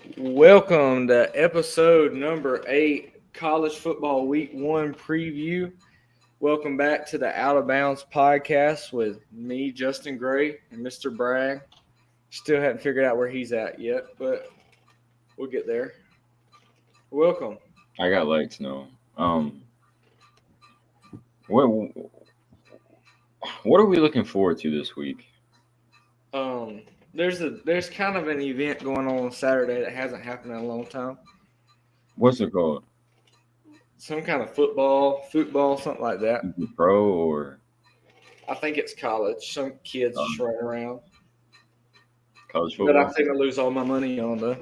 Welcome to episode number 8, College Football Week 1 preview. Welcome back to the Out of Bounds podcast with me, Justin Gray, and Mr. Bragg. Still haven't figured out where he's at yet, but we'll get there. Welcome. I got likes now. What what are we looking forward to this week? There's kind of an event going on Saturday that hasn't happened in a long time. What's it called? Some kind of football, something like that. Is it pro or I think it's college. Some kids just running around. college But I football? think I lose all my money on though.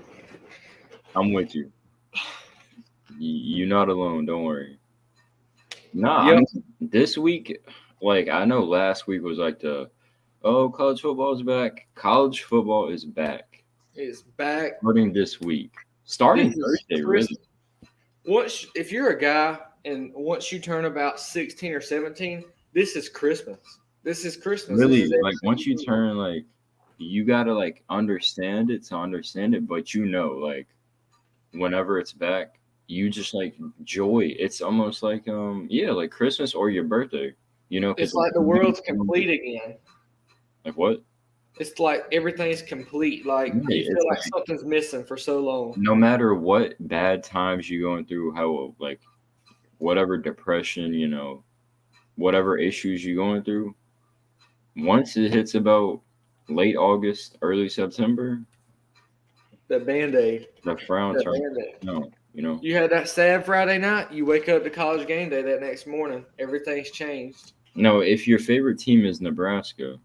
I'm with you. You're not alone. Don't worry. Nah, Yep. this week, I know last week was college football is back. College football is back. It's back. Starting this week. Starting This is Thursday, Christmas. really. If you're a guy and once you turn about 16 or 17, this is Christmas. This is Christmas. Really, This is once you turn, you gotta understand it to understand it, but whenever it's back, you just joy. It's almost like Christmas or your birthday, it's because like the world's complete again. like what? It's like everything's complete. Like Right, you feel it's like something's missing for so long. no matter what bad times you're going through, how whatever depression, whatever issues you're going through, once it hits about late August, early September, The Band-Aid. the frown The turns. Band-Aid. No. You had that sad Friday night. You wake up to college game day that next morning. Everything's changed. No, if your favorite team is Nebraska,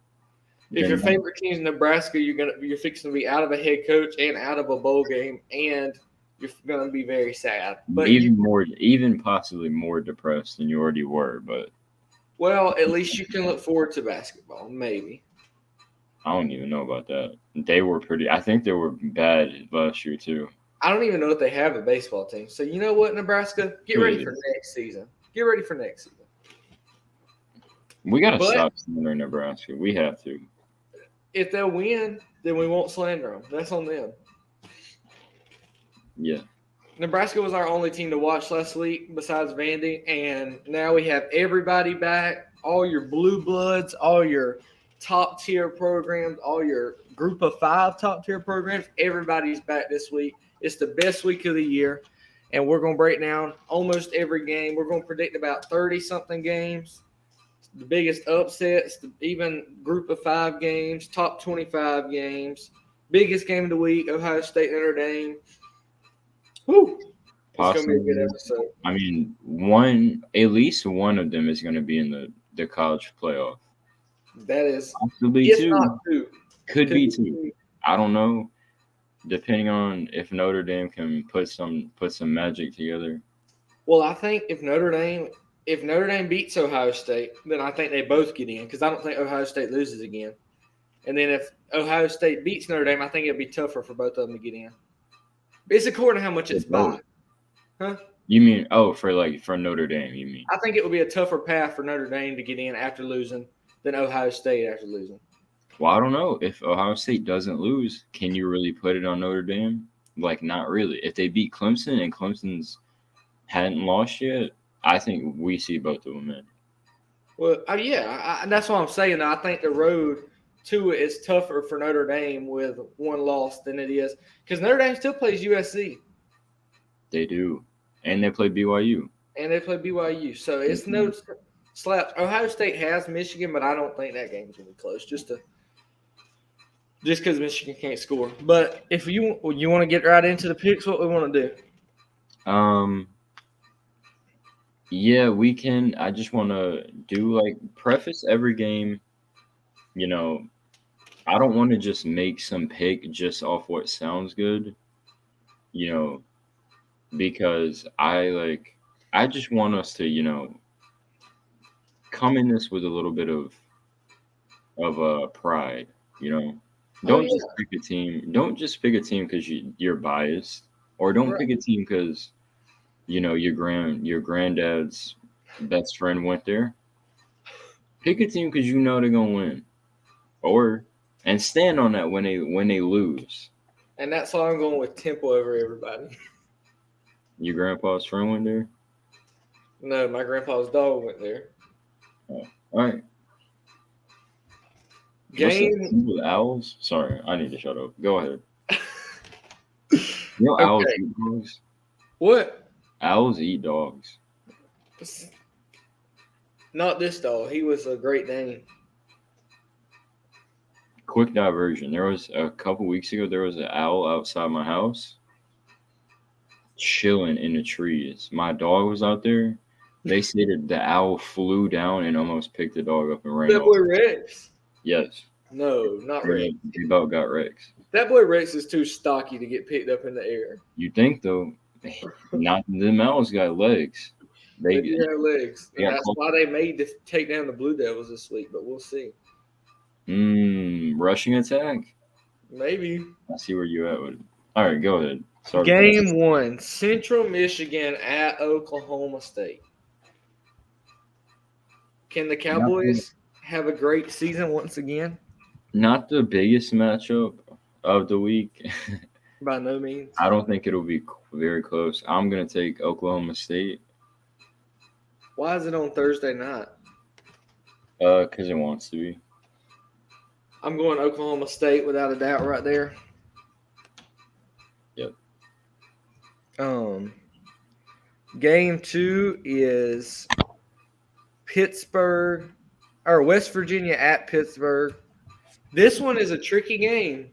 If your then favorite team's Nebraska, you're fixing to be out of a head coach and out of a bowl game, and you're gonna be very sad. But even possibly more depressed than you already were. But at least you can look forward to basketball. Maybe. I don't even know about that. They were pretty. I think they were bad last year too. I don't even know if they have a baseball team. So you know what, Nebraska, get ready for next season. Get ready for next season. We gotta But- stop slandering Nebraska. We have to. If they'll win, then we won't slander them. That's on them. Yeah. Nebraska was our only team to watch last week besides Vandy, and now we have everybody back. All your blue bloods, all your top tier programs, all your group of 5 top tier programs. Everybody's back this week. It's the best week of the year, and we're going to break down almost every game. We're going to predict about 30-something games, the biggest upsets, even group of 5 games, top 25 games, biggest game of the week, Ohio State, Notre Dame. Whew. It's going to be a good episode. I mean, at least one of them is going to be in the college playoff. That is, Possibly if two. not 2. Could be two. I don't know. Depending on if Notre Dame can put some magic together. Well, I think if Notre Dame beats Ohio State, then I think they both get in because I don't think Ohio State loses again. And then if Ohio State beats Notre Dame, I think it'll be tougher for both of them to get in. It's according to how much it's by. Huh? You mean for Notre Dame? You mean? I think it would be a tougher path for Notre Dame to get in after losing than Ohio State after losing. Well, I don't know. If Ohio State doesn't lose, can you really put it on Notre Dame? Not really. If they beat Clemson and Clemson's hadn't lost yet, I think we see both of them in. Well, that's what I'm saying. I think the road to it is tougher for Notre Dame with one loss than it is because Notre Dame still plays USC. They do, and they play BYU. And they play BYU, so it's no slaps. Ohio State has Michigan, but I don't think that game's gonna be close. Just because Michigan can't score. But if you want to get right into the picks, what we want to do? Yeah, we can. I just want to do preface every game. I don't want to just make some pick just off what sounds good. Because I just want us to come in this with a little bit of pride. Don't just pick a team. Don't just pick a team because you're biased, or don't pick a team because your granddad's best friend went there. Pick a team because they're gonna win, and stand on that when they lose. And that's why I'm going with Temple over everybody. Your grandpa's friend went there? No, my grandpa's dog went there. Oh, all right. What's the Game. with owls? Sorry, I need to shut up. Go ahead. You know owls Okay. eat dogs? What? Owls eat dogs. Not this dog. He was a Great Dane. Quick diversion. There was a couple weeks ago, there was an owl outside my house chilling in the trees. My dog was out there. They said that the owl flew down and almost picked the dog up and ran That off. boy Rex. Yes. No, not Rex. They about got Rex. That boy Rex is too stocky to get picked up in the air. You think though? Not the owls got legs. They do have legs. And Yeah, that's why they made to take down the Blue Devils this week, but we'll see. Rushing attack. Maybe. I see where you at with it. All right, go ahead. Sorry. Game 1, Central Michigan at Oklahoma State. Can the Cowboys have a great season once again? Not the biggest matchup of the week. By no means. I don't think it'll be very close. I'm going to take Oklahoma State. Why is it on Thursday night? Because it wants to be. I'm going Oklahoma State without a doubt right there. Yep. Game 2 is Pittsburgh or West Virginia at Pittsburgh. This one is a tricky game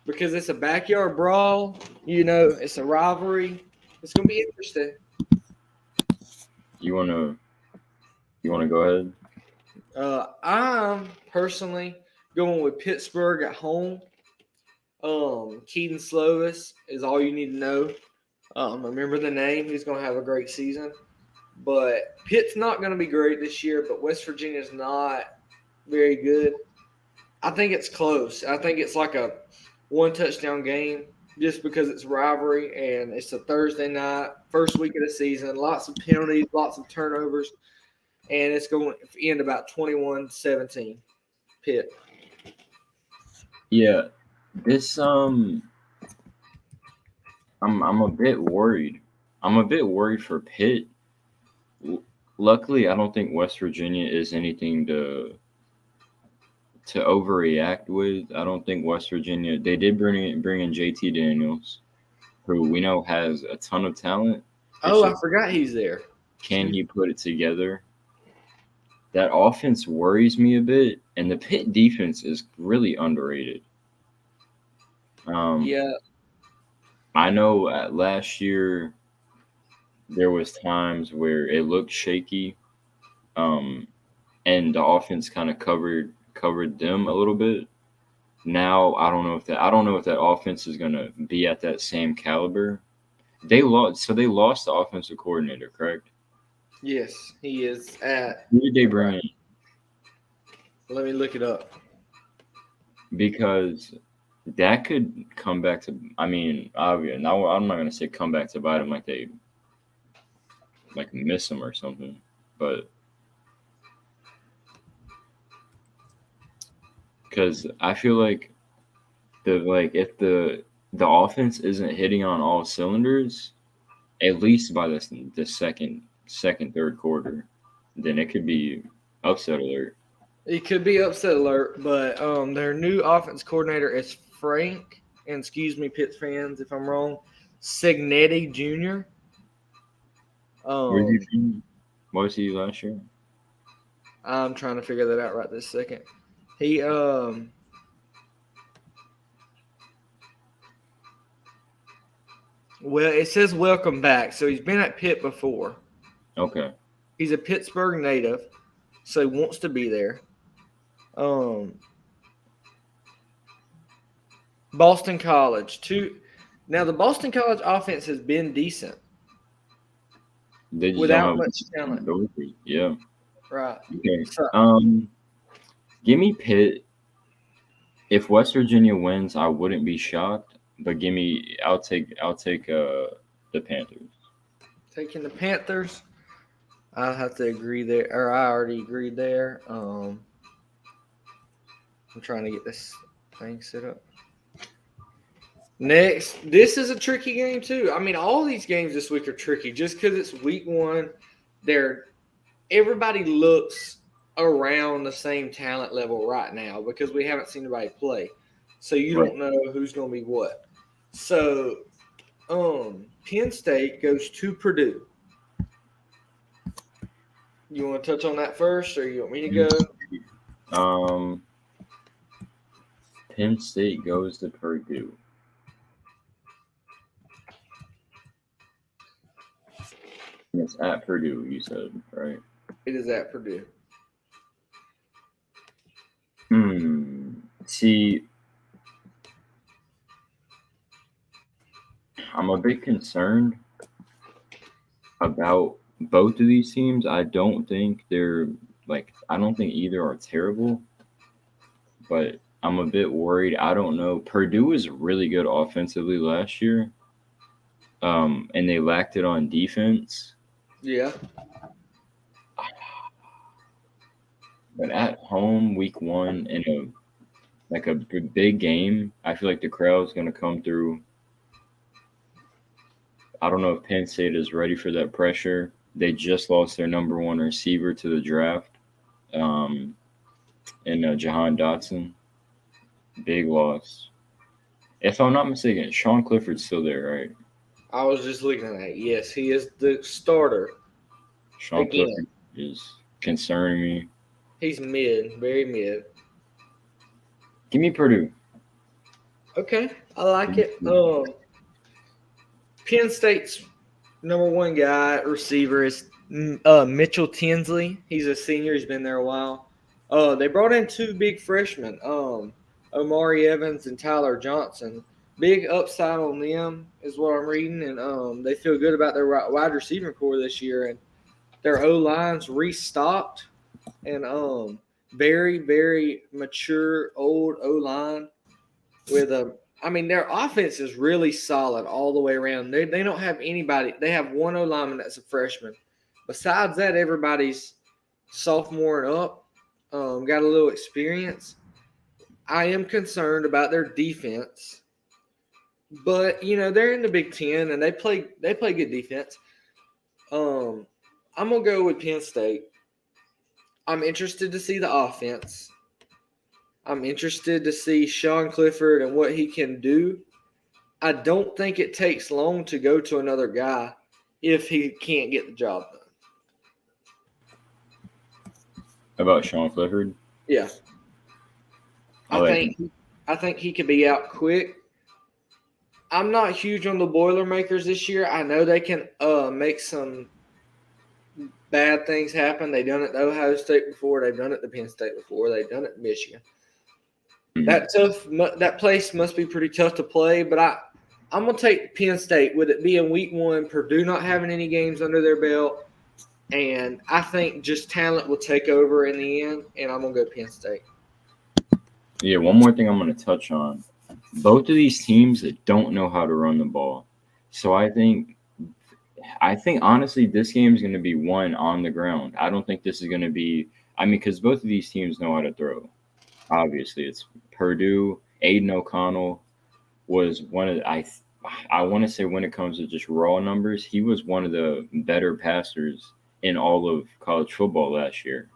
because it's a backyard brawl. You know, it's a rivalry. It's going to be interesting. You wanna go ahead? I'm personally going with Pittsburgh at home. Keaton Slovis is all you need to know. Remember the name. He's going to have a great season. But Pitt's not going to be great this year, but West Virginia's not very good. I think it's close. I think it's like a one-touchdown game just because it's rivalry and it's a Thursday night, first week of the season, lots of penalties, lots of turnovers, and it's going to end about 21-17 Pitt. Yeah. This I'm a bit worried. I'm a bit worried for Pitt. Luckily, I don't think West Virginia is anything to overreact with. I don't think West Virginia. They did bring in JT Daniels, who we know has a ton of talent. Oh, I forgot he's there. Can he put it together? That offense worries me a bit, and the Pitt defense is really underrated. Yeah. I know last year there was times where it looked shaky, and the offense kind of covered them a little bit. Now I don't know if that offense is gonna be at that same caliber. They lost the offensive coordinator, correct? Yes, he is at. Who did they bring in? Let me look it up. Because that could come back to. I mean, obviously, now I'm not gonna say come back to bite them like they miss them or something, but because I feel like if the offense isn't hitting on all cylinders, at least by the second third quarter, then it could be upset alert. It could be upset alert, but their new offense coordinator is Frank, and excuse me, Pitts fans, if I'm wrong, Signetti Jr. What was he last year? I'm trying to figure that out right this second. He well, it says welcome back, so he's been at Pitt before. Okay. He's a Pittsburgh native, so he wants to be there. Boston College. Now, the Boston College offense has been decent. They just without don't have much talent. Yeah. Right. Okay. So, Give me Pitt. If West Virginia wins, I wouldn't be shocked. But I'll take the Panthers. taking the Panthers. I'll have to agree there, or I already agreed there. I'm trying to get this thing set up. Next, this is a tricky game too. I mean, all these games this week are tricky just because it's week one. Everybody looks around the same talent level right now because we haven't seen anybody play. So you Right. don't know who's going to be what. So, Penn State goes to Purdue. You want to touch on that first, or you want me to go? Penn State goes to Purdue. It's at Purdue, you said, right? It is at Purdue. See, I'm a bit concerned about both of these teams. I don't think I don't think either are terrible, but I'm a bit worried. I don't know. Purdue was really good offensively last year, and they lacked it on defense. Yeah. But at home, week one, in a big game, I feel like the crowd's going to come through. I don't know if Penn State is ready for that pressure. They just lost their number one receiver to the draft, in Jahan Dotson. Big loss. If I'm not mistaken, Sean Clifford's still there, right? I was just looking at that. Yes, he is the starter. Sean Clifford is concerning me. He's mid, very mid. Give me Purdue. Okay, I like it. Penn State's number one guy receiver is Mitchell Tinsley. He's a senior. He's been there a while. They brought in two big freshmen, Omari Evans and Tyler Johnson. Big upside on them is what I'm reading, and they feel good about their wide receiving core this year. And their O line's restocked, and very very mature old O line with a. I mean, their offense is really solid all the way around. They don't have anybody. They have one O lineman that's a freshman. Besides that, everybody's sophomore and up. Got a little experience. I am concerned about their defense, but they're in the Big Ten and they play good defense. I'm gonna go with Penn State. I'm interested to see the offense. I'm interested to see Sean Clifford and what he can do. I don't think it takes long to go to another guy if he can't get the job done. About Sean Clifford? Yeah. I think he could be out quick. I'm not huge on the Boilermakers this year. I know they can make some bad things happen. They've done it to Ohio State before. They've done it to Penn State before. They've done it to Michigan. That place must be pretty tough to play, but I'm going to take Penn State with it being week one, Purdue not having any games under their belt, and I think just talent will take over in the end, and I'm going to go Penn State. Yeah, one more thing I'm going to touch on. Both of these teams that don't know how to run the ball. So I think honestly this game is going to be won on the ground. I don't think this is going to be – because both of these teams know how to throw. Obviously, it's Purdue. Aiden O'Connell was one of I want to say when it comes to just raw numbers, he was one of the better passers in all of college football last year.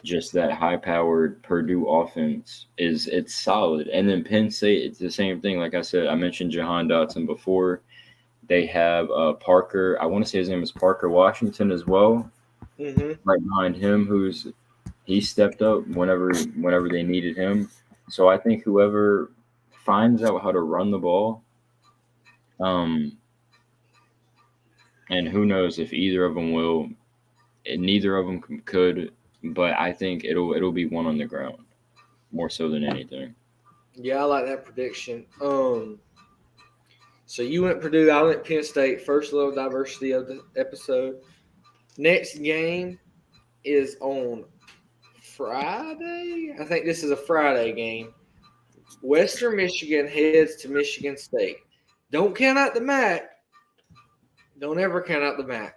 Just that high-powered Purdue offense it's solid. And then Penn State, it's the same thing. Like I said, I mentioned Jahan Dotson before. They have Parker. I want to say his name is Parker Washington as well. Mm-hmm. Right behind him, he stepped up whenever they needed him. So I think whoever finds out how to run the ball, and who knows if either of them will. Neither of them could, but I think it'll be one on the ground more so than anything. Yeah, I like that prediction. So you went Purdue, I went Penn State. First little diversity of the episode. Next game is on Friday. I think this is a Friday game. Western Michigan heads to Michigan State. Don't count out the MAC. Don't ever count out the MAC.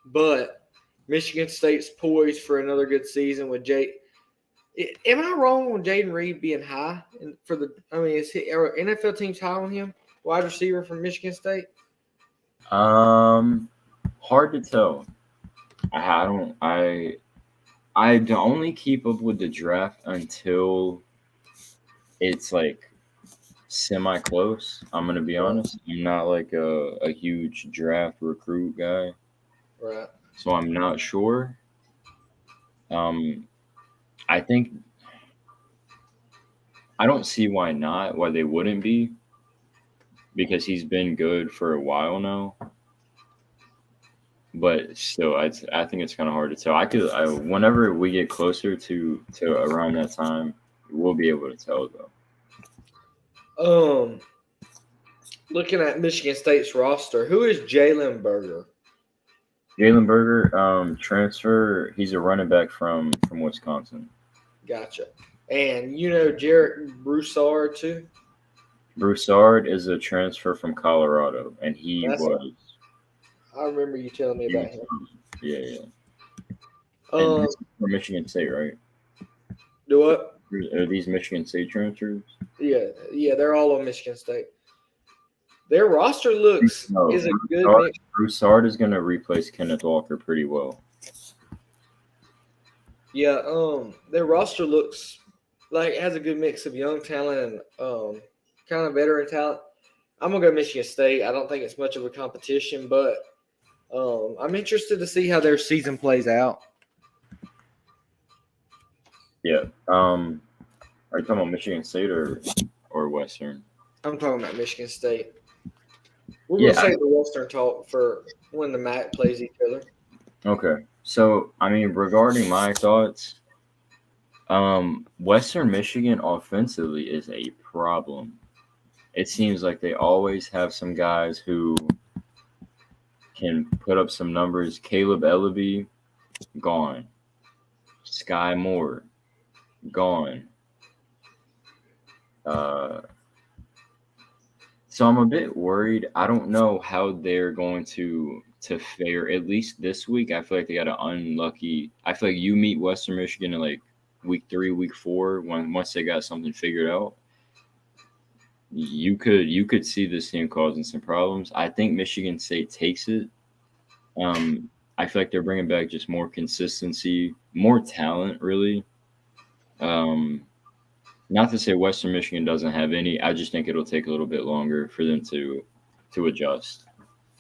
But Michigan State's poised for another good season with Am I wrong on Jaden Reed being high for the? I mean, are NFL teams high on him? Wide receiver from Michigan State. Hard to tell. I don't. I don't only keep up with the draft until it's like semi close. I'm gonna be Right. honest. I'm not like a huge draft recruit guy, Right. so I'm not sure. Um, I think I don't see why not, why they wouldn't be, because he's been good for a while now. But still, I think it's kind of hard to tell. Whenever we get closer to around that time, we'll be able to tell though. Um, looking at Michigan State's roster, who is Jalen Berger? Jalen Berger, transfer. He's a running back from Wisconsin. Gotcha. And you know Jarrett Broussard too. Broussard is a transfer from Colorado, and he That's was I remember you telling me he about was him. yeah, yeah. And Um, this is from Michigan State, right? do what? Are these Michigan State transfers? Yeah, they're all on Michigan State. Their roster looks No, is a good Broussard, mix. Broussard is going to replace Kenneth Walker pretty well. Yeah, their roster looks like it has a good mix of young talent and kind of veteran talent. I'm gonna go Michigan State. I don't think it's much of a competition, but I'm interested to see how their season plays out. Yeah. Are you talking about Michigan State or Western? I'm talking about Michigan State. We're Yeah. gonna save the Western talk for when the MAC plays each other. Okay. So, I mean, regarding my thoughts, Western Michigan offensively is a problem. It seems like they always have some guys who can put up some numbers. Caleb Ellaby, gone. Sky Moore, gone. Uh, so I'm a bit worried. I don't know how they're going to fare. At least this week, I feel like they got an unlucky. I feel like you meet Western Michigan in like week 3, week 4, once they got something figured out. You could see this team causing some problems. I think Michigan State takes it. I feel like they're bringing back just more consistency, more talent, really. Um, Not to say Western Michigan doesn't have any. I just think it'll take a little bit longer for them to adjust.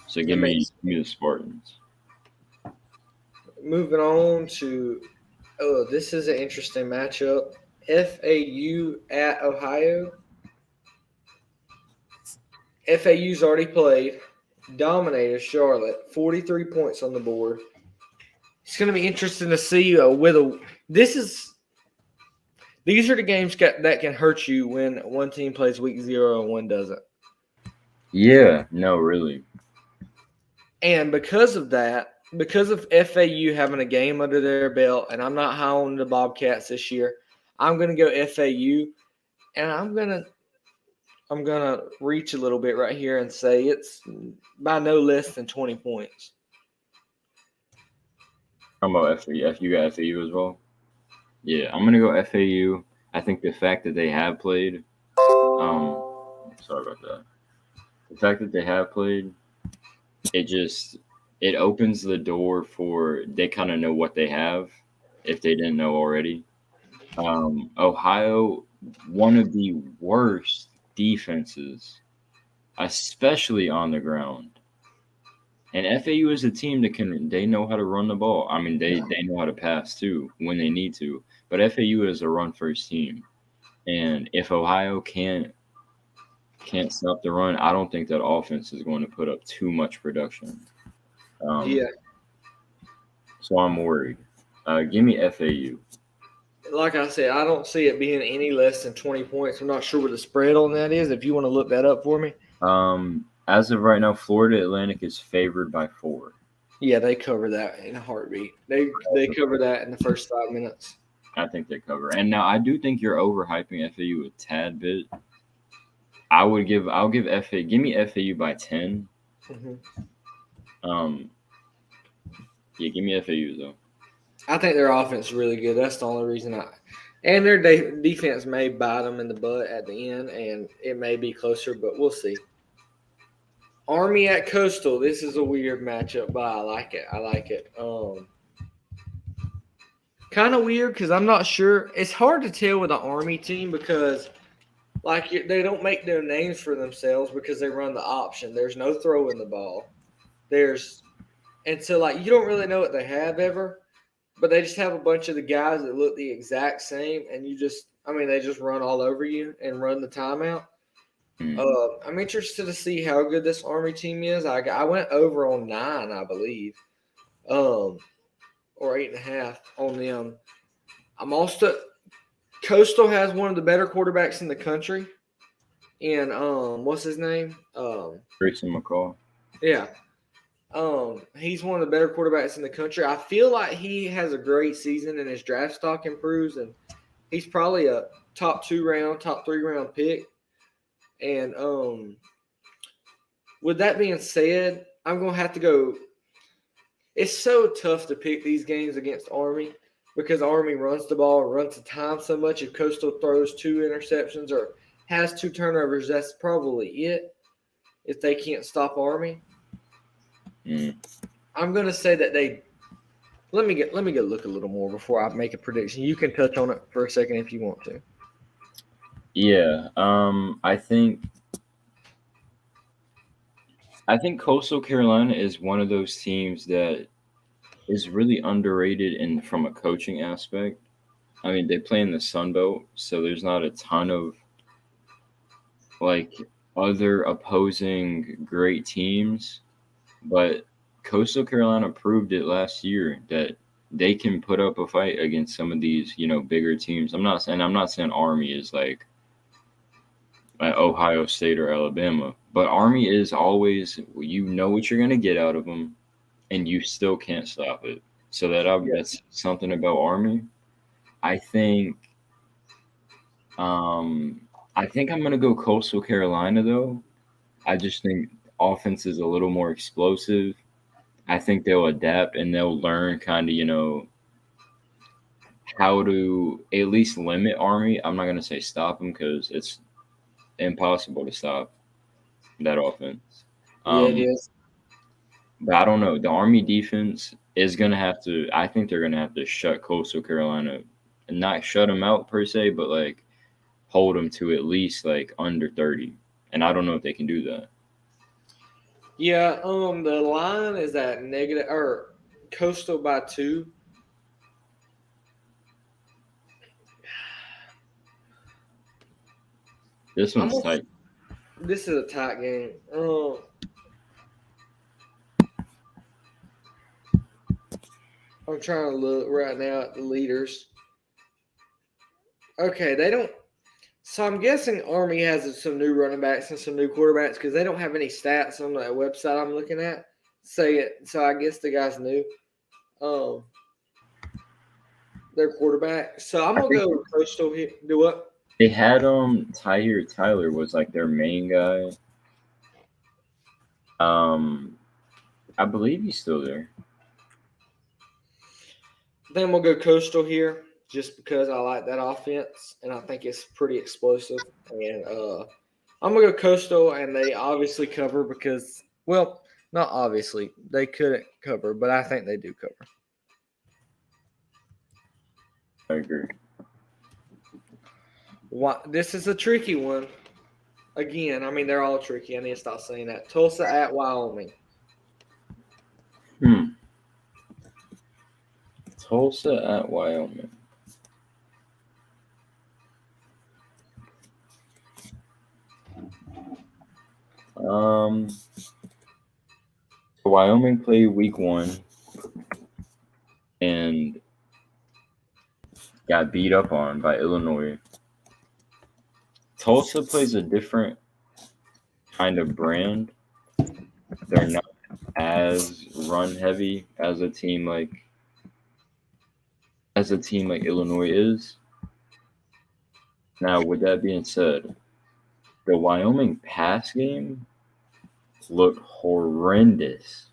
So It makes give me the Spartans. moving on to this is an interesting matchup. FAU at Ohio. FAU's already played, dominated Charlotte, 43 points on the board. It's going to be interesting to see these are the games that can hurt you when one team plays week 0 and one doesn't. Yeah, no, really. And because of that, because of FAU having a game under their belt, and I'm not high on the Bobcats this year, I'm going to go FAU, and I'm gonna reach a little bit right here and say it's by no less than 20 points. How about FAU? You got FAU as well? Yeah, I'm gonna go FAU. I think the fact that they have played, sorry about that. The fact that they have played, it opens the door for they kind of know what they have if they didn't know already. Ohio, one of the worst defenses, especially on the ground. And FAU is a team that they know how to run the ball. I mean, they know how to pass too when they need to. But FAU is a run first team. And if Ohio can't stop the run, I don't think that offense is going to put up too much production. Yeah. So I'm worried. Give me FAU. Like I said, I don't see it being any less than 20 points. I'm not sure what the spread on that is. If you want to look that up for me. As of right now, Florida Atlantic is favored by 4. Yeah, they cover that in a heartbeat. They cover that in the first 5 minutes. I think they cover. And now I do think you're overhyping FAU a tad bit. I'll give FAU. Give me FAU by 10. Mm-hmm. Yeah, give me FAU though. I think their offense is really good. That's the only reason And their defense may bite them in the butt at the end, and it may be closer, but we'll see. Army at Coastal. This is a weird matchup, but I like it. I like it. Kind of weird because I'm not sure. It's hard to tell with an Army team because, like, they don't make their names for themselves because they run the option. There's no throwing the ball. And so, like, you don't really know what they have ever, but they just have a bunch of the guys that look the exact same, and they just run all over you and run the timeout. I'm interested to see how good this Army team is. I went over on 9, I believe, or 8.5 on them. Coastal has one of the better quarterbacks in the country, and what's his name? Grayson McCall. Yeah. He's one of the better quarterbacks in the country. I feel like he has a great season and his draft stock improves, and he's probably a top 3 round pick. And with that being said, I'm gonna have to go. It's so tough to pick these games against Army because Army runs the ball, runs the time so much. If Coastal throws 2 interceptions or has 2 turnovers, that's probably it. If they can't stop Army. I'm going to say that they – let me go look a little more before I make a prediction. You can touch on it for a second if you want to. Yeah, I think Coastal Carolina is one of those teams that is really underrated from a coaching aspect. I mean, they play in the Sun Belt, so there's not a ton of like other opposing great teams, but Coastal Carolina proved it last year that they can put up a fight against some of these, bigger teams. I'm not saying Army is like Ohio State or Alabama, but Army is always, what you're going to get out of them, and you still can't stop it. So that's something about Army. I think I'm going to go Coastal Carolina though. I just think offense is a little more explosive. I think they'll adapt and they'll learn kind of, how to at least limit Army. I'm not going to say stop them because it's impossible to stop that offense. It is. But I don't know. The Army defense is going to have to – I think they're going to have to shut Coastal Carolina – and not shut them out per se, but, like, hold them to at least, like, under 30. And I don't know if they can do that. Yeah, the line is at negative – or Coastal by 2. This one's tight. This is a tight game. I'm trying to look right now at the leaders. Okay, they don't. So I'm guessing Army has some new running backs and some new quarterbacks because they don't have any stats on that website I'm looking at. Say it. So I guess the guy's new. Their quarterback. So I'm gonna go with Coastal here. Do what? They had Tyler was like their main guy. I believe he's still there. Then we'll go Coastal here just because I like that offense and I think it's pretty explosive. And I'm gonna go Coastal, and they obviously cover because, well, not obviously they couldn't cover, but I think they do cover. I agree. This is a tricky one. Again, I mean, they're all tricky. I need to stop saying that. Tulsa at Wyoming. Tulsa at Wyoming. Wyoming played week 1 and got beat up on by Illinois. Tulsa plays a different kind of brand. They're not as run heavy as a team like Illinois is. Now, with that being said, the Wyoming pass game looked horrendous.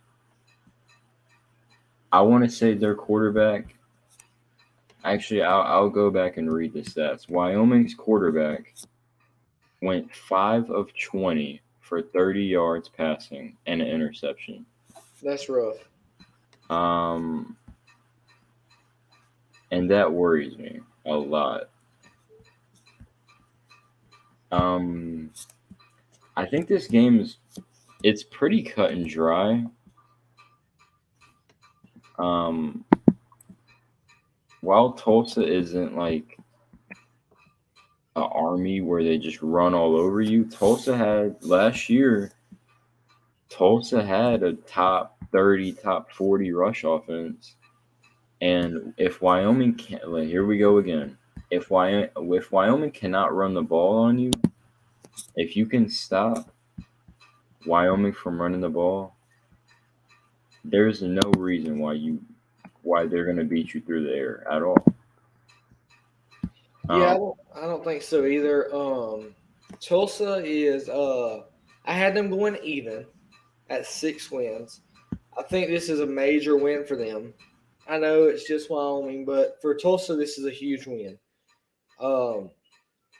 I want to say their quarterback Actually, I'll go back and read the stats. Wyoming's quarterback went 5 of 20 for 30 yards passing and an interception. That's rough. Um, and that worries me a lot. I think this game it's pretty cut and dry. Um, while Tulsa isn't like an army where they just run all over you, Tulsa had last year. Tulsa had a top 30, top 40 rush offense. And if Wyoming can't, like, here we go again. If Wyoming cannot run the ball on you, if you can stop Wyoming from running the ball, there's no reason why they're going to beat you through the air at all. Yeah, I don't think so either. Tulsa is I had them going even at 6 wins. I think this is a major win for them. I know it's just Wyoming, but for Tulsa, this is a huge win.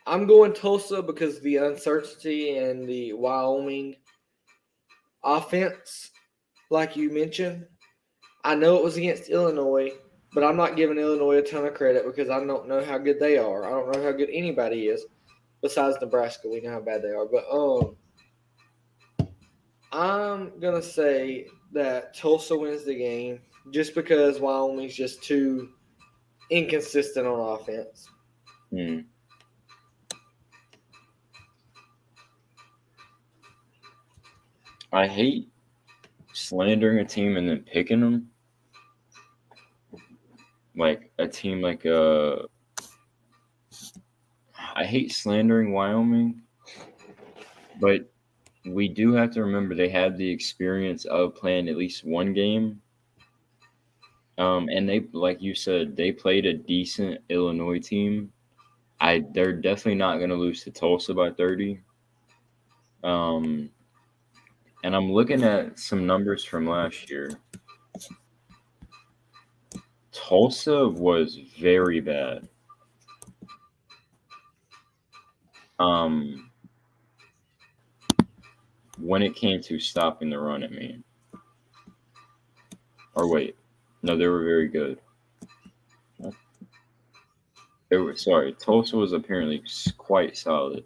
I'm going Tulsa because of the uncertainty and the Wyoming offense, like you mentioned. I know it was against Illinois, but I'm not giving Illinois a ton of credit because I don't know how good they are. I don't know how good anybody is besides Nebraska. We know how bad they are, but I'm gonna say that Tulsa wins the game just because Wyoming's just too inconsistent on offense. I hate slandering a team and then picking them. Like a team like I hate slandering Wyoming, but we do have to remember they have the experience of playing at least one game. And they, like you said, they played a decent Illinois team. They're definitely not going to lose to Tulsa by 30. And I'm looking at some numbers from last year. Tulsa was very bad. When it came to stopping the run at me. Or wait, no, they were very good. Tulsa was apparently quite solid.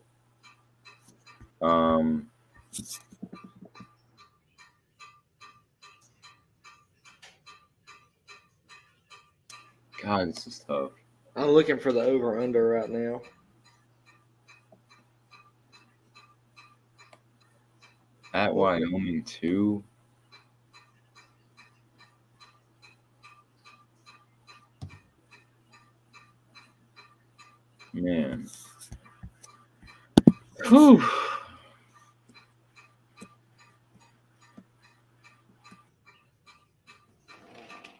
God, this is tough. I'm looking for the over under right now. At Wyoming too. Man. Whew.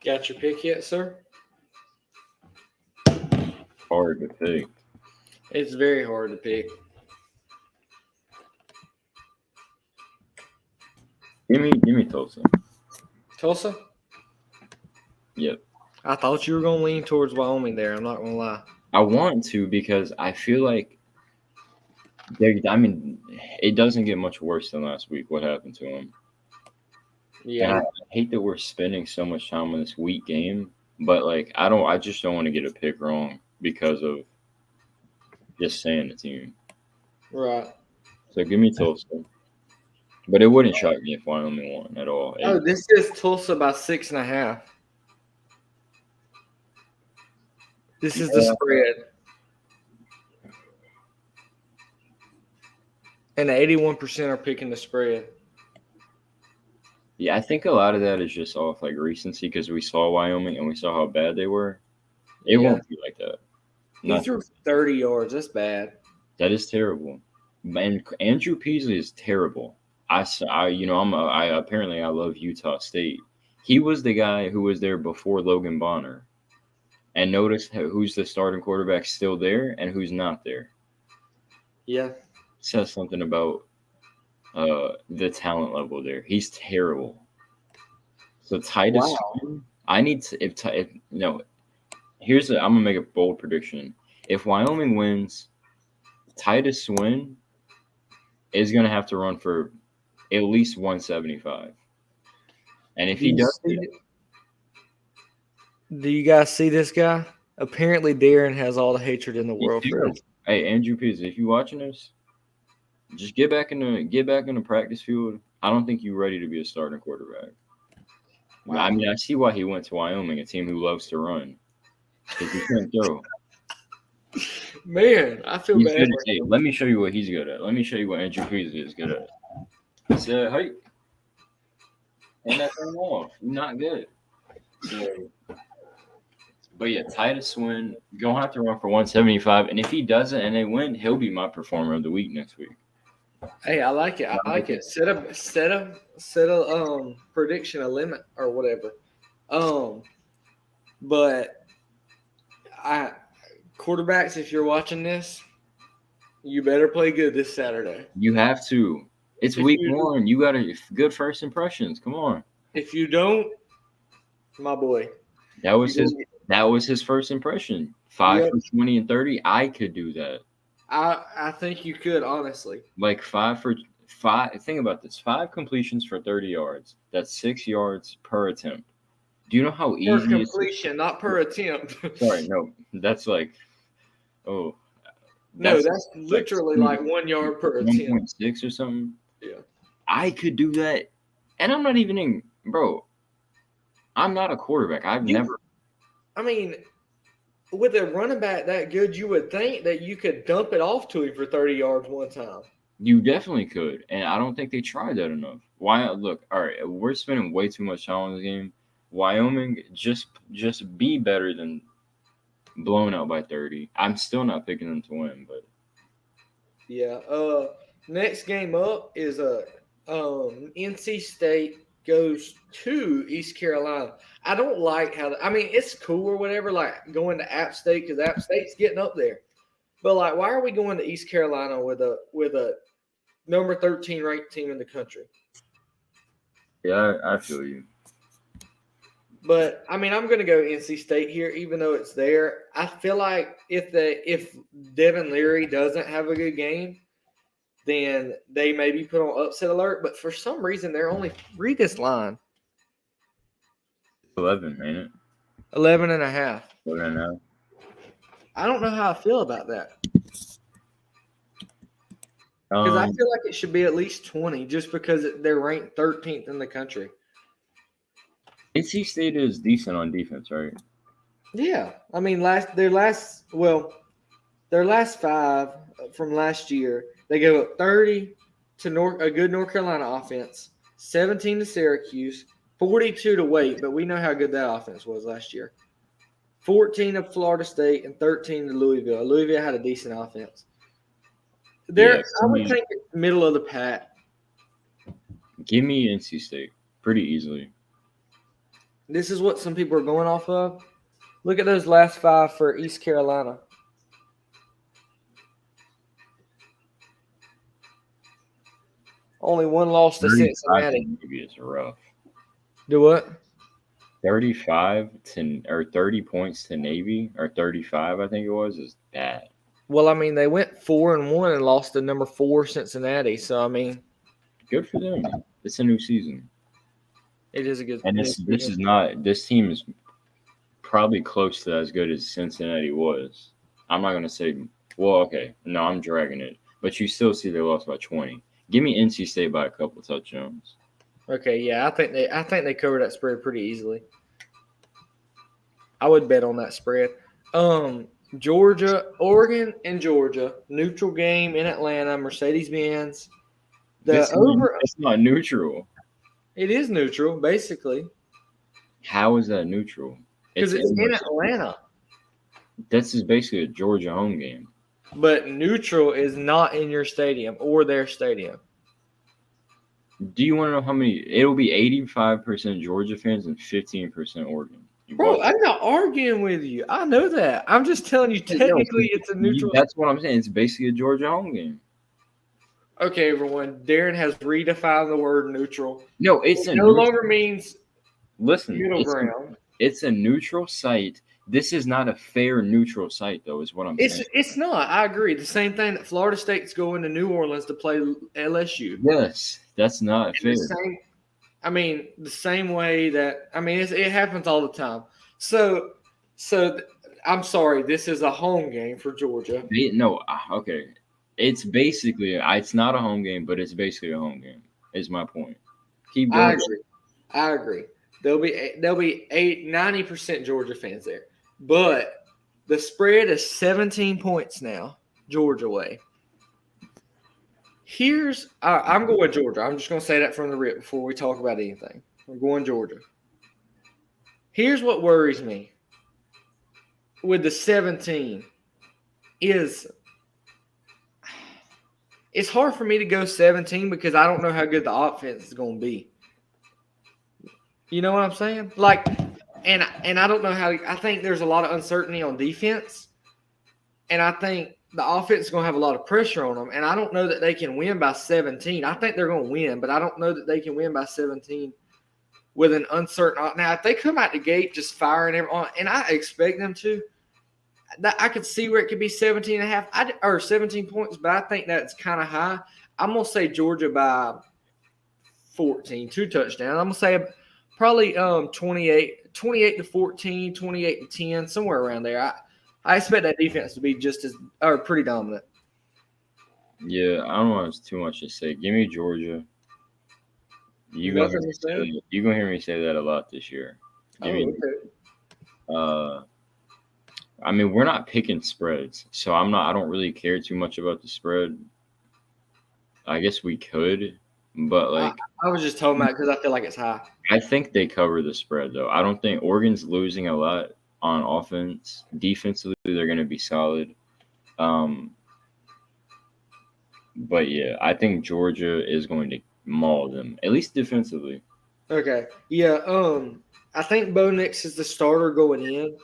Got your pick yet, sir? Hard to pick. It's very hard to pick. Give me Tulsa. Tulsa? Yep. I thought you were going to lean towards Wyoming there. I'm not going to lie. I want to because I feel like it doesn't get much worse than last week. What happened to them? Yeah. And I hate that we're spending so much time on this weak game, but like I just don't want to get a pick wrong because of just saying the team. Right. So give me Tulsa. But it wouldn't shock me if Wyoming won at all. Oh, this is Tulsa by 6.5. This is the spread. And 81% are picking the spread. Yeah, I think a lot of that is just off like recency because we saw Wyoming and we saw how bad they were. It won't be like that. He threw 30 yards. That's bad. That is terrible. And Andrew Peasley is terrible. Apparently I love Utah State. He was the guy who was there before Logan Bonner. And notice who's the starting quarterback still there and who's not there. Yeah. Says something about the talent level there. He's terrible. So Titus, I need to I'm gonna make a bold prediction. If Wyoming wins, Titus Swin is gonna have to run for at least 175. And if he does it, do you guys see this guy? Apparently, Darren has all the hatred in the he world for him. does. Hey, Andrew Pease, if you're watching this, just get back in the practice field. I don't think you're ready to be a starting quarterback. Wow. I mean, I see why he went to Wyoming, a team who loves to run, because he can't throw. Man, I feel bad. Hey, let me show you what he's good at. Let me show you what Andrew Pease is good at. It's height. And that's off. Not good. So, but yeah, Titus Swin gonna have to run for 175, and if he doesn't and they win, he'll be my performer of the week next week. Hey, I like it. I like it. Set a prediction, a limit or whatever. But quarterbacks, if you're watching this, you better play good this Saturday. You have to. It's week 1. You got good first impressions. Come on. If you don't, my boy. That was his first impression. 5 for 20 and 30. I could do that. I think you could, honestly. Like 5 for 5. Think about this: 5 completions for 30 yards. That's 6 yards per attempt. Do you know how easy? Per completion, not per attempt. Sorry, no. That's like, no, that's literally like 1 yard per attempt. 1.6 or something. Yeah. I could do that, and I'm not even in, bro. I'm not a quarterback. I mean, with a running back that good, you would think that you could dump it off to him for 30 yards one time. You definitely could, and I don't think they tried that enough. Why? Look, all right, we're spending way too much time on this game. Wyoming, just be better than blown out by 30. I'm still not picking them to win, but yeah. Next game up is NC State goes to East Carolina. I don't like how it's cool or whatever, like going to App State because App State's getting up there. But like, why are we going to East Carolina with a number 13 ranked team in the country? Yeah, I feel you. But I'm going to go NC State here, even though it's there. I feel like if Devin Leary doesn't have a good game, then they may be put on upset alert. But for some reason, they're only read this line. 11, ain't it? 11 and a half. 11 and a half. I don't know how I feel about that. Because I feel like it should be at least 20 just because they're ranked 13th in the country. NC State is decent on defense, right? Yeah. I mean, their last 5 from last year, they gave up 30 to a good North Carolina offense, 17 to Syracuse, 42 to Wake, but we know how good that offense was last year. 14 to Florida State and 13 to Louisville. Louisville had a decent offense. I would think it's middle of the pack. Give me NC State pretty easily. This is what some people are going off of. Look at those last 5 for East Carolina. Only one loss to Cincinnati. Maybe it's rough. Do what? 35 or 30 points to Navy, or 35, I think it was, is bad. Well, I mean, they went 4-1 and lost to number 4 Cincinnati. So I mean, good for them. It's a new season. It is a good. And this team is probably close to as good as Cincinnati was. I'm not gonna say. Well, okay, no, I'm dragging it, but you still see they lost by 20. Give me NC State by a couple touchdowns. Okay, yeah, I think they covered that spread pretty easily. I would bet on that spread. Oregon and Georgia, neutral game in Atlanta, Mercedes-Benz. It's not neutral. It is neutral, basically. How is that neutral? Because it's in Atlanta. This is basically a Georgia home game. But neutral is not in your stadium or their stadium. Do you want to know how many? It'll be 85% Georgia fans and 15% Oregon. Bro, I'm not arguing with you. I know that. I'm just telling you, technically, it's a neutral. That's what I'm saying. It's basically a Georgia home game. Okay, everyone. Darren has redefined the word neutral. No, it no longer means middle ground. It's a neutral site this is not a fair neutral site, though. Is what I'm saying. It's not. I agree. The same thing that Florida State's going to New Orleans to play LSU. Yes, that's not fair. The same way that it happens all the time. So I'm sorry. This is a home game for Georgia. No, okay. It's basically it's not a home game, but it's basically a home game. Is my point. Keep going. I agree. There'll be 90% Georgia fans there, but the spread is 17 points now, Georgia way. I'm going Georgia. I'm just going to say that from the rip before we talk about anything. I'm going Georgia. Here's what worries me with the 17 is it's hard for me to go 17 because I don't know how good the offense is going to be. You know what I'm saying? And I don't know how. I think there's a lot of uncertainty on defense, and I think the offense is going to have a lot of pressure on them. And I don't know that they can win by 17. I think they're going to win, but I don't know that they can win by 17 with an uncertain. Now, if they come out the gate just firing everyone, and I expect them to, I could see where it could be 17 and a half or 17 points, but I think that's kind of high. I'm going to say Georgia by 14, 2 touchdowns. I'm going to say probably 28 to 14, 28 to 10, somewhere around there. I expect that defense to be pretty dominant. Yeah, I don't want too much to say. Give me Georgia. You're gonna hear me say that a lot this year. Okay. We're not picking spreads, so I don't really care too much about the spread. I guess we could, but I was just talking about because I feel like it's high. I think they cover the spread though. I don't think Oregon's losing a lot on offense. Defensively, they're going to be solid. But yeah, I think Georgia is going to maul them, at least defensively. Okay. Yeah. I think Bo Nix is the starter going in.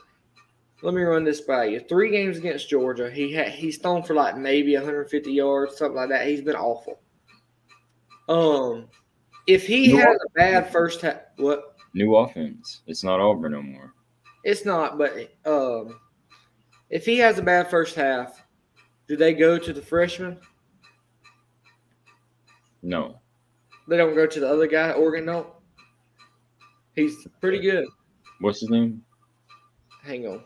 Let me run this by you. 3 games against Georgia. He's thrown for maybe 150 yards, something like that. He's been awful. If he has a bad first half, what? New offense. It's not Auburn no more. It's not, but if he has a bad first half, do they go to the freshman? No. They don't go to the other guy. Oregon don't. He's pretty good. What's his name? Hang on.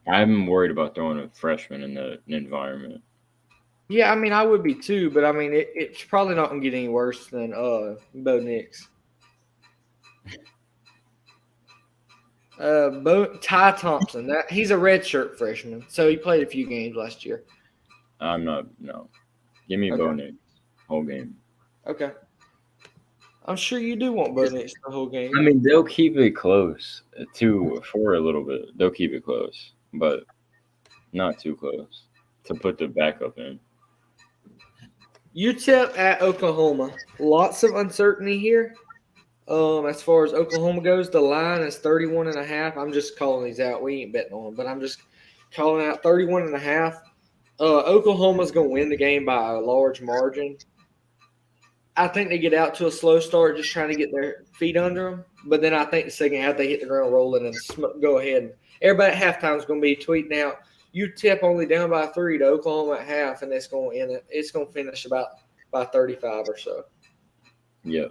I'm worried about throwing a freshman in the environment. Yeah, I would be too, but it's probably not going to get any worse than Bo Nix. Ty Thompson, he's a redshirt freshman, so he played a few games last year. No. Give me Bo Nix whole game. Okay. I'm sure you do want Bo Nix the whole game. They'll keep it close for a little bit. They'll keep it close, but not too close to put the backup in. UTEP at Oklahoma. Lots of uncertainty here. As far as Oklahoma goes, the line is 31.5. I'm just calling these out. We ain't betting on them, but I'm just calling out 31.5. Oklahoma's going to win the game by a large margin. I think they get out to a slow start, just trying to get their feet under them. But then I think the second half they hit the ground rolling and go ahead. And everybody at halftime is going to be tweeting out, UTEP only down by 3 to Oklahoma at half, and it's going to finish about by 35 or so. Yeah,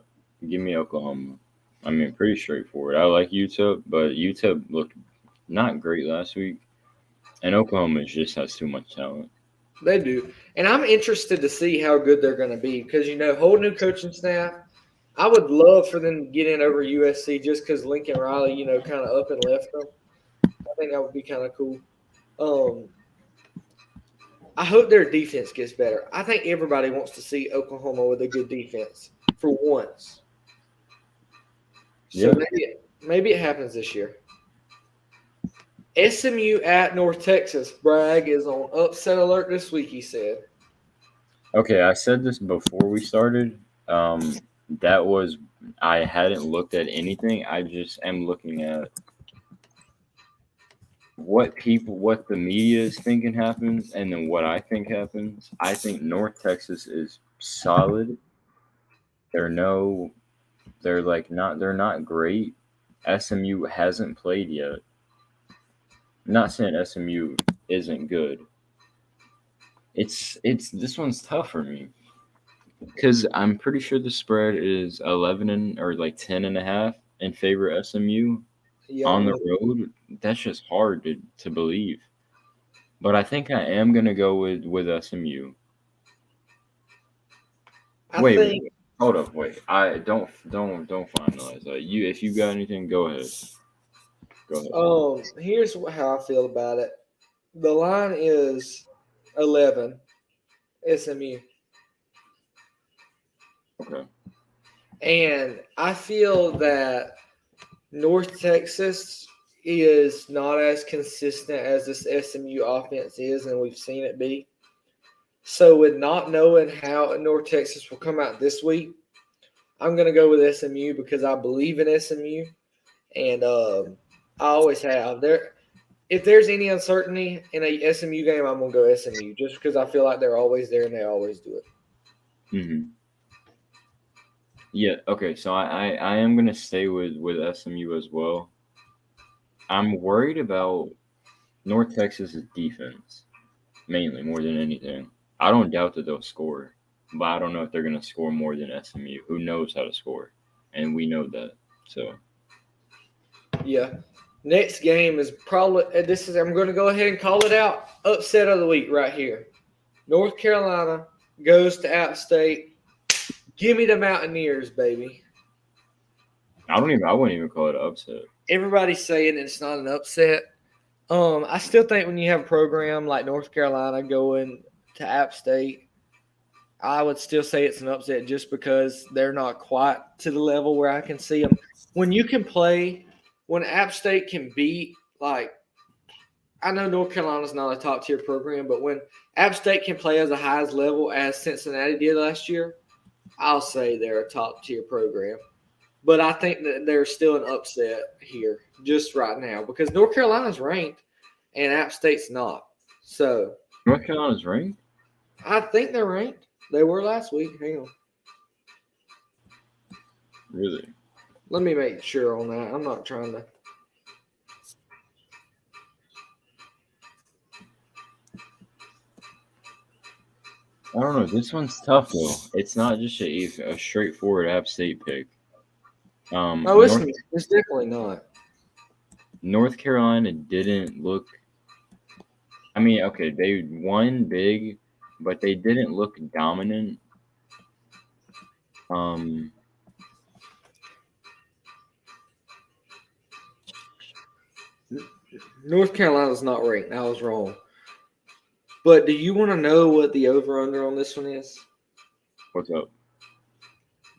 give me Oklahoma. Pretty straightforward. I like UTEP, but UTEP looked not great last week, and Oklahoma just has too much talent. They do. And I'm interested to see how good they're going to be because, whole new coaching staff. I would love for them to get in over USC just because Lincoln Riley, kind of up and left them. I think that would be kind of cool. I hope their defense gets better. I think everybody wants to see Oklahoma with a good defense for once. So maybe it happens this year. SMU at North Texas. Bragg is on upset alert this week, he said. Okay, I said this before we started. I hadn't looked at anything. I just am looking at what the media is thinking happens and then what I think happens. I think North Texas is solid. They're not great, SMU hasn't played yet. I'm not saying SMU isn't good. It's this one's tough for me because I'm pretty sure the spread is 11 or like 10.5 in favor of SMU on the road. That's just hard to believe. But I think I am gonna go with SMU. Wait, hold up, wait. I don't finalize that. If you got anything, go ahead. Go ahead. Here's how I feel about it. The line is 11 SMU. Okay. And I feel that North Texas is not as consistent as this SMU offense is, and we've seen it be. So, with not knowing how North Texas will come out this week, I'm going to go with SMU because I believe in SMU, and I always have. If there's any uncertainty in a SMU game, I'm going to go SMU just because I feel like they're always there and they always do it. Mm-hmm. Yeah, okay, so I am going to stay with SMU as well. I'm worried about North Texas's defense, mainly, more than anything. I don't doubt that they'll score, but I don't know if they're going to score more than SMU, who knows how to score, and we know that, so. Yeah. Next game is probably I'm going to go ahead and call it out. Upset of the week right here. North Carolina goes to App State. Give me the Mountaineers, baby. I wouldn't even call it an upset. Everybody's saying it's not an upset. I still think when you have a program like North Carolina going to App State, I would still say it's an upset just because they're not quite to the level where I can see them. When you can play, when App State can beat, like, I know North Carolina's not a top tier program, but when App State can play as a highest level as Cincinnati did last year, I'll say they're a top tier program. But I think that there's still an upset here just right now because North Carolina's ranked and App State's not. So North Carolina's ranked? I think they're ranked. They were last week. Hang on. Really? Let me make sure on that. I'm not trying to. I don't know. This one's tough though. It's not just a straightforward App State pick. It's definitely not. North Carolina didn't look. I mean, okay, they won big, but they didn't look dominant. North Carolina's not ranked. I was wrong. But do you want to know what the over-under on this one is? What's up?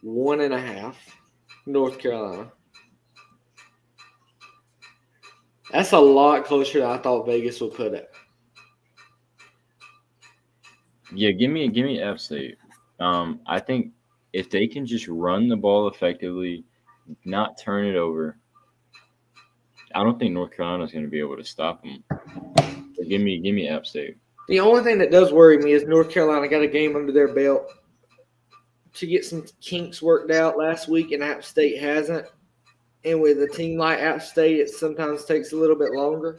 1.5. North Carolina. That's a lot closer than I thought Vegas would put it. Yeah, give me App State. I think if they can just run the ball effectively, not turn it over, I don't think North Carolina's going to be able to stop them. But give me App State. The only thing that does worry me is North Carolina got a game under their belt to get some kinks worked out last week, and App State hasn't. And with a team like App State, it sometimes takes a little bit longer.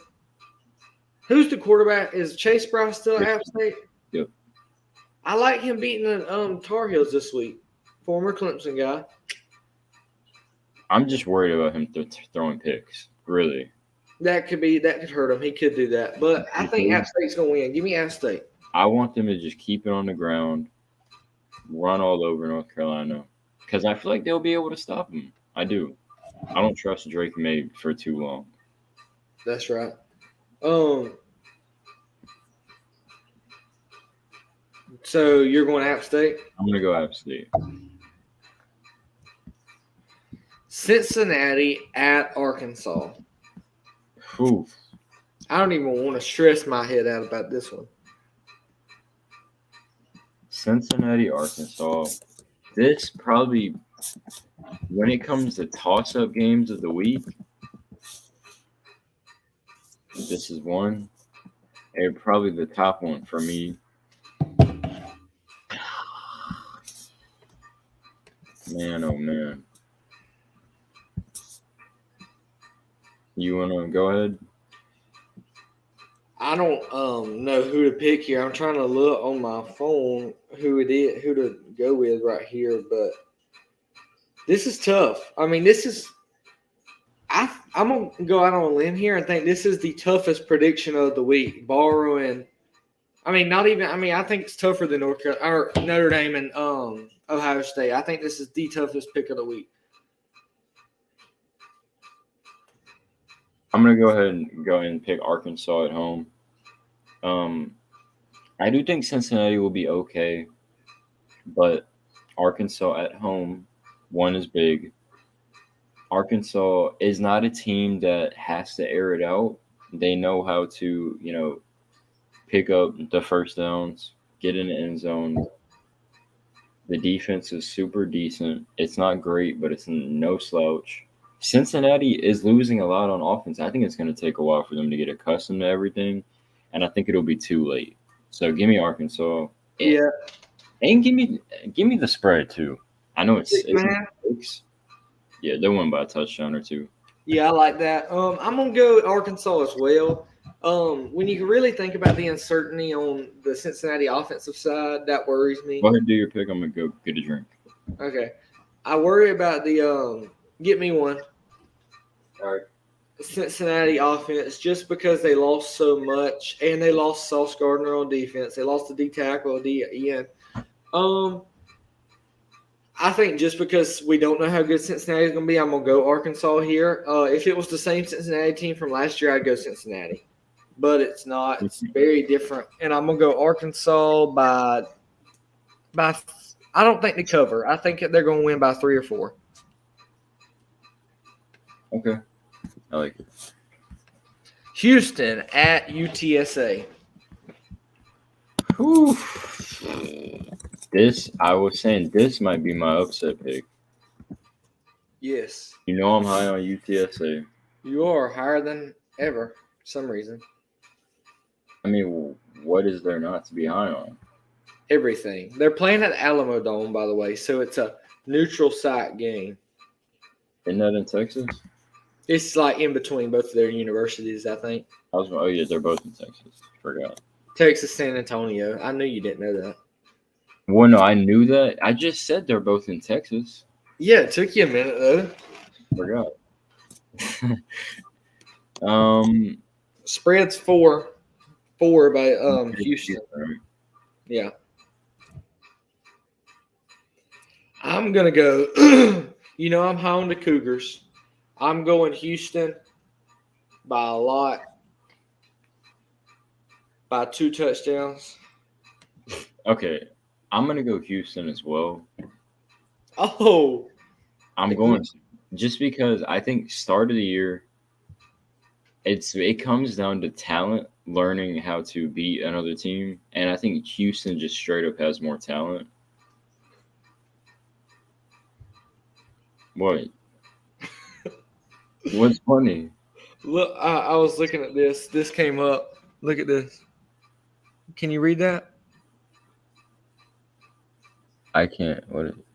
Who's the quarterback? Is Chase Bryce still at App State? Yep. I like him beating the Tar Heels this week. Former Clemson guy. I'm just worried about him throwing picks. Really. That could hurt him. He could do that. But I think App State's going to win. Give me App State. I want them to just keep it on the ground, run all over North Carolina, because I feel like they'll be able to stop them. I do. I don't trust Drake May for too long. That's right. So you're going App State? I'm going to go App State. Cincinnati at Arkansas. Oof. I don't even want to stress my head out about this one. Cincinnati, Arkansas. This probably, when it comes to toss-up games of the week, this is one. And probably the top one for me. Man, oh man. You want to go ahead? I don't know who to pick here. I'm trying to look on my phone who to go with right here, but this is tough. I mean, I'm gonna go out on a limb here and think this is the toughest prediction of the week. Borrowing, I mean, not even. I mean, I think it's tougher than North Carolina or Notre Dame and Ohio State. I think this is the toughest pick of the week. I'm gonna go ahead and pick Arkansas at home. I do think Cincinnati will be okay, but Arkansas at home, one is big. Arkansas is not a team that has to air it out. They know how to, pick up the first downs, get in the end zone. The defense is super decent. It's not great, but it's no slouch. Cincinnati is losing a lot on offense. I think it's going to take a while for them to get accustomed to everything, and I think it'll be too late. So give me Arkansas. Yeah, And give me the spread too. I know it's 6.5. 6. Yeah, they won by a touchdown or two. Yeah, I like that. I'm gonna go Arkansas as well. When you really think about the uncertainty on the Cincinnati offensive side, that worries me. Go ahead and do your pick. I'm gonna go get a drink. Okay, I worry about the get me one. All right. Cincinnati offense just because they lost so much and they lost Sauce Gardner on defense. They lost the D tackle, D end. I think just because we don't know how good Cincinnati is going to be, I'm going to go Arkansas here. If it was the same Cincinnati team from last year, I'd go Cincinnati. But it's not. It's very different. And I'm going to go Arkansas by I don't think they cover. I think they're going to win by 3 or 4. Okay. I like it. Houston at UTSA. Whew. I was saying this might be my upset pick. Yes. You know I'm high on UTSA. You are higher than ever for some reason. I mean, what is there not to be high on? Everything. They're playing at Alamo Dome, by the way, so it's a neutral site game. Isn't that in Texas? It's like in between both of their universities, I think. Oh yeah, they're both in Texas. Forgot. Texas, San Antonio. I knew you didn't know that. Well, no, I knew that. I just said they're both in Texas. Yeah, it took you a minute though. Forgot. Spread's 4 by Houston. Yeah. I'm gonna go. I'm high on the Cougars. I'm going Houston by a lot, by 2 touchdowns. Okay, I'm gonna go Houston as well. Oh, I'm going just because I think start of the year, it comes down to talent, learning how to beat another team, and I think Houston just straight up has more talent. What? What's funny? Look, I was looking at this. This came up. Look at this. Can you read that? I can't. What is it?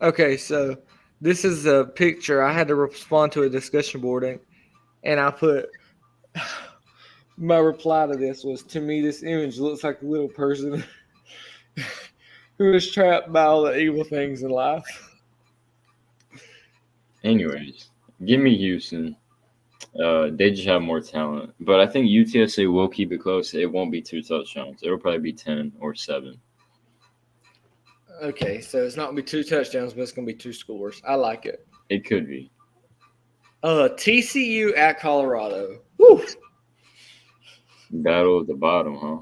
Okay, so this is a picture. I had to respond to a discussion board, and I put my reply to this was, to me, this image looks like a little person who is trapped by all the evil things in life. Anyways, give me Houston. They just have more talent, but I think UTSA will keep it close. It won't be 2 touchdowns. It'll probably be 10 or 7. Okay, so it's not going to be 2 touchdowns, but it's going to be 2 scores. I like it. It could be. TCU at Colorado. Woo! Battle of the bottom, huh?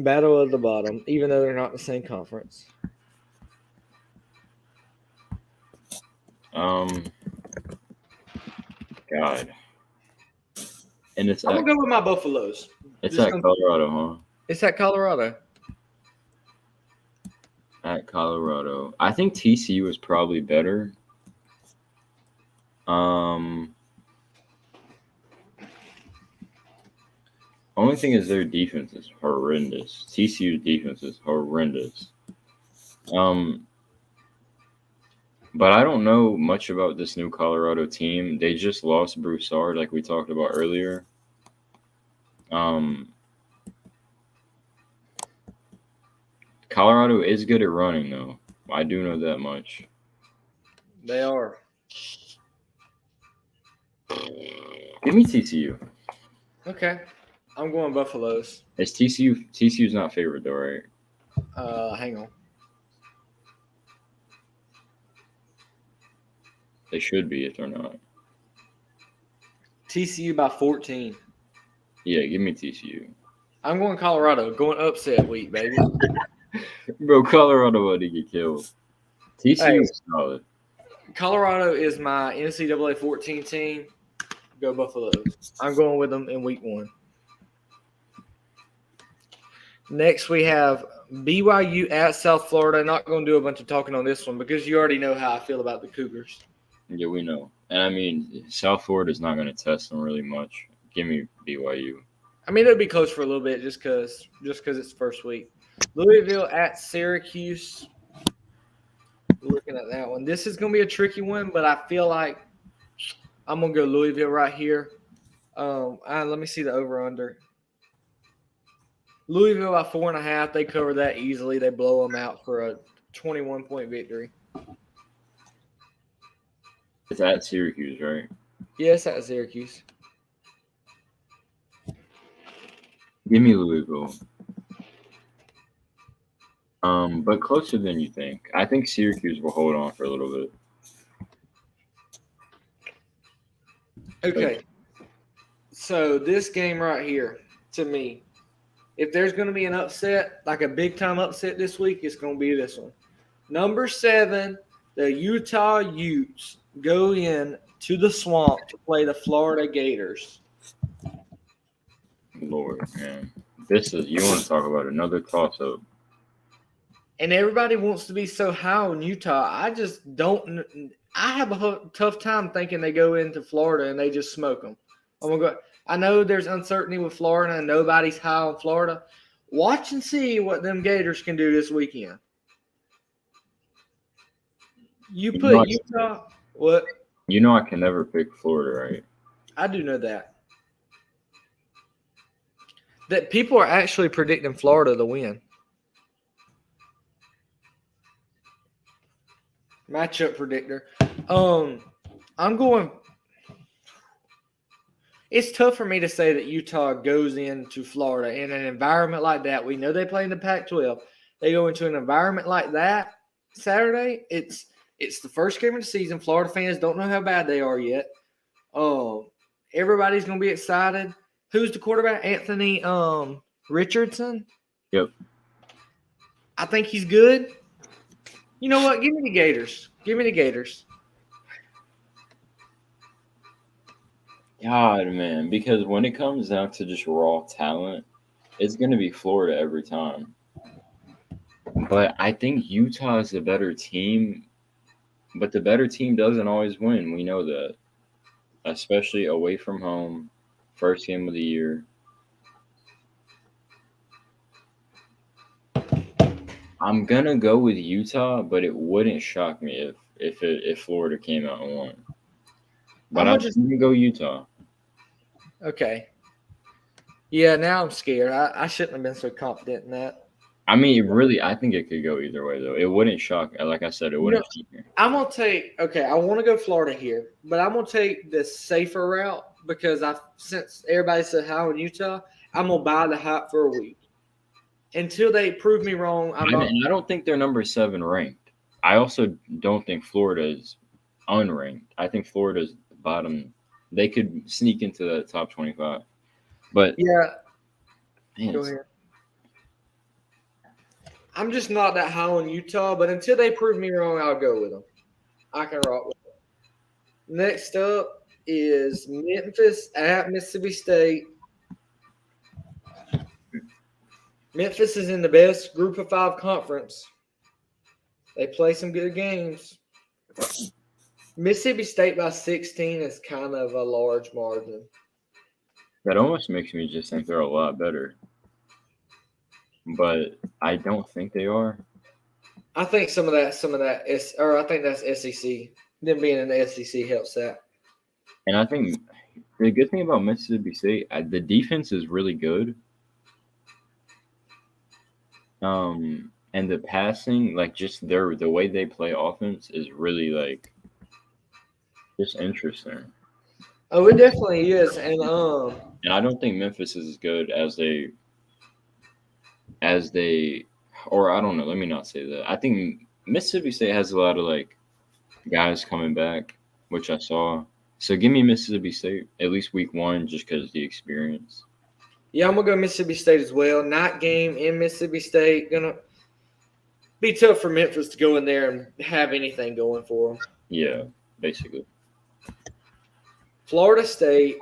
Battle of the bottom, even though they're not in the same conference. God. And I'm going to go with my Buffaloes. It's at Colorado, huh? It's at Colorado. At Colorado. I think TCU is probably better. Only thing is their defense is horrendous. TCU's defense is horrendous. But I don't know much about this new Colorado team. They just lost Broussard, like we talked about earlier. Colorado is good at running, though. I do know that much. They are. Give me TCU. Okay. I'm going Buffaloes. It's TCU. TCU's not favorite, though, right? Hang on. They should be if they're not. TCU by 14. Yeah, give me TCU. I'm going Colorado. Going upset week, baby. Bro, Colorado about to get killed. TCU is solid. Colorado is my NCAA 14 team. Go Buffaloes. I'm going with them in week 1. Next, we have BYU at South Florida. Not going to do a bunch of talking on this one because you already know how I feel about the Cougars. Yeah, we know. And I mean, South Florida is not going to test them really much. Give me BYU. I mean, it'll be close for a little bit just because it's first week. Louisville at Syracuse. Looking at that one. This is going to be a tricky one, but I feel like I'm going to go Louisville right here. Let me see the over-under. Louisville by 4.5. They cover that easily. They blow them out for a 21-point victory. It's at Syracuse, right? Yes, at Syracuse. Give me Louisville. But closer than you think. I think Syracuse will hold on for a little bit. Okay. So this game right here, to me, if there's going to be an upset, like a big-time upset this week, it's going to be this one. Number 7, the Utah Utes go in to the swamp to play the Florida Gators. Lord, man. You want to talk about another toss-up. And everybody wants to be so high on Utah. I just don't – I have a tough time thinking they go into Florida and they just smoke them. Oh, my God. I know there's uncertainty with Florida and nobody's high on Florida. Watch and see what them Gators can do this weekend. You put Utah – what? You know I can never pick Florida, right? I do know that. That people are actually predicting Florida to win. Matchup predictor. I'm going. It's tough for me to say that Utah goes into Florida in an environment like that. We know they play in the Pac-12. They go into an environment like that Saturday. It's the first game of the season. Florida fans don't know how bad they are yet. Everybody's going to be excited. Who's the quarterback? Anthony Richardson? Yep. I think he's good. You know what? Give me the Gators. Give me the Gators. God, man. Because when it comes down to just raw talent, it's going to be Florida every time. But I think Utah is the better team. But the better team doesn't always win. We know that. Especially away from home. First game of the year. I'm going to go with Utah, but it wouldn't shock me if Florida came out and won. But I'm just going to go Utah. Okay. Yeah, now I'm scared. I shouldn't have been so confident in that. I mean, really, I think it could go either way, though. It wouldn't shock. Like I said, it wouldn't shock me. I'm going to take – okay, I want to go Florida here, but I'm going to take the safer route because since everybody said high on Utah, I'm going to buy the hype for a week. Until they prove me wrong, I don't think they're number 7 ranked. I also don't think Florida is unranked. I think Florida's bottom. They could sneak into the top 25. But yeah, man, go ahead. I'm just not that high on Utah, but until they prove me wrong, I'll go with them. I can rock with them. Next up is Memphis at Mississippi State. Memphis is in the best Group of 5 conference. They play some good games. Mississippi State by 16 is kind of a large margin. That almost makes me just think they're a lot better. But I don't think they are. I think some of that I think that's SEC. Them being in the SEC helps that. And I think the good thing about Mississippi State, the defense is really good. And the passing, like just the way they play offense is really like just interesting. Oh, it definitely is, and And I don't think Memphis is as good as they, or I don't know. Let me not say that. I think Mississippi State has a lot of like guys coming back, which I saw. So give me Mississippi State at least week 1, just because of the experience. yeah, I'm gonna go Mississippi State as well. Night game in Mississippi State, gonna be tough for Memphis to go in there and have anything going for them. Yeah, basically. Florida State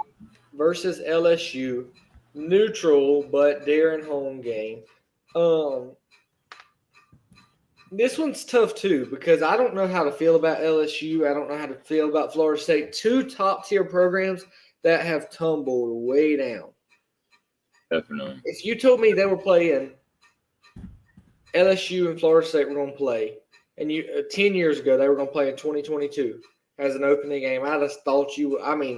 versus LSU, neutral but Darren home game. This one's tough too because I don't know how to feel about LSU. I don't know how to feel about Florida State. Two top tier programs that have tumbled way down. Definitely. If you told me they were playing LSU and Florida State were going to play, and 10 years ago they were going to play in 2022 as an opening game, I'd have thought I'd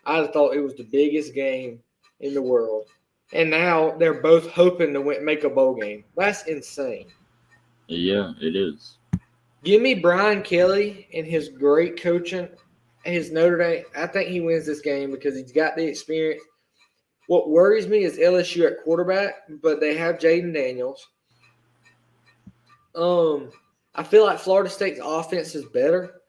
have thought it was the biggest game in the world. And now they're both hoping to make a bowl game. That's insane. Yeah, it is. Give me Brian Kelly and his great coaching, his Notre Dame. I think he wins this game because he's got the experience. What worries me is LSU at quarterback, but they have Jaden Daniels. I feel like Florida State's offense is better,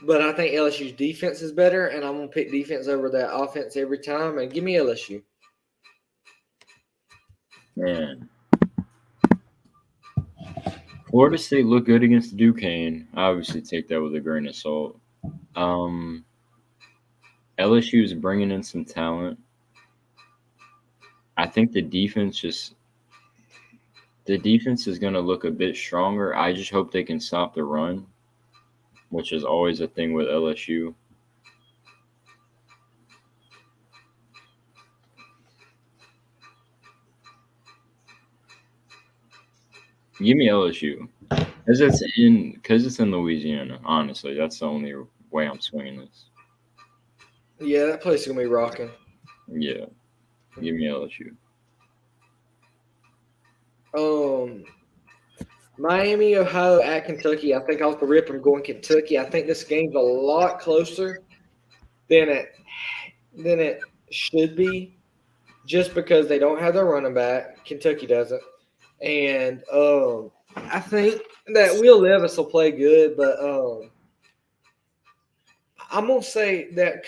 but I think LSU's defense is better, and I'm going to pick defense over that offense every time. And give me LSU. Man. Florida State looked good against Duquesne. I obviously take that with a grain of salt. LSU is bringing in some talent. I think the defense is going to look a bit stronger. I just hope they can stop the run, which is always a thing with LSU. Give me LSU. Because it's in Louisiana, honestly. That's the only way I'm swinging this. Yeah, that place is going to be rocking. Yeah. Give me LSU. Miami, Ohio at Kentucky. I think off the rip I'm going Kentucky. I think this game's a lot closer than it should be just because they don't have their running back. Kentucky doesn't. And I think that Will Levis will play good, but I'm gonna say that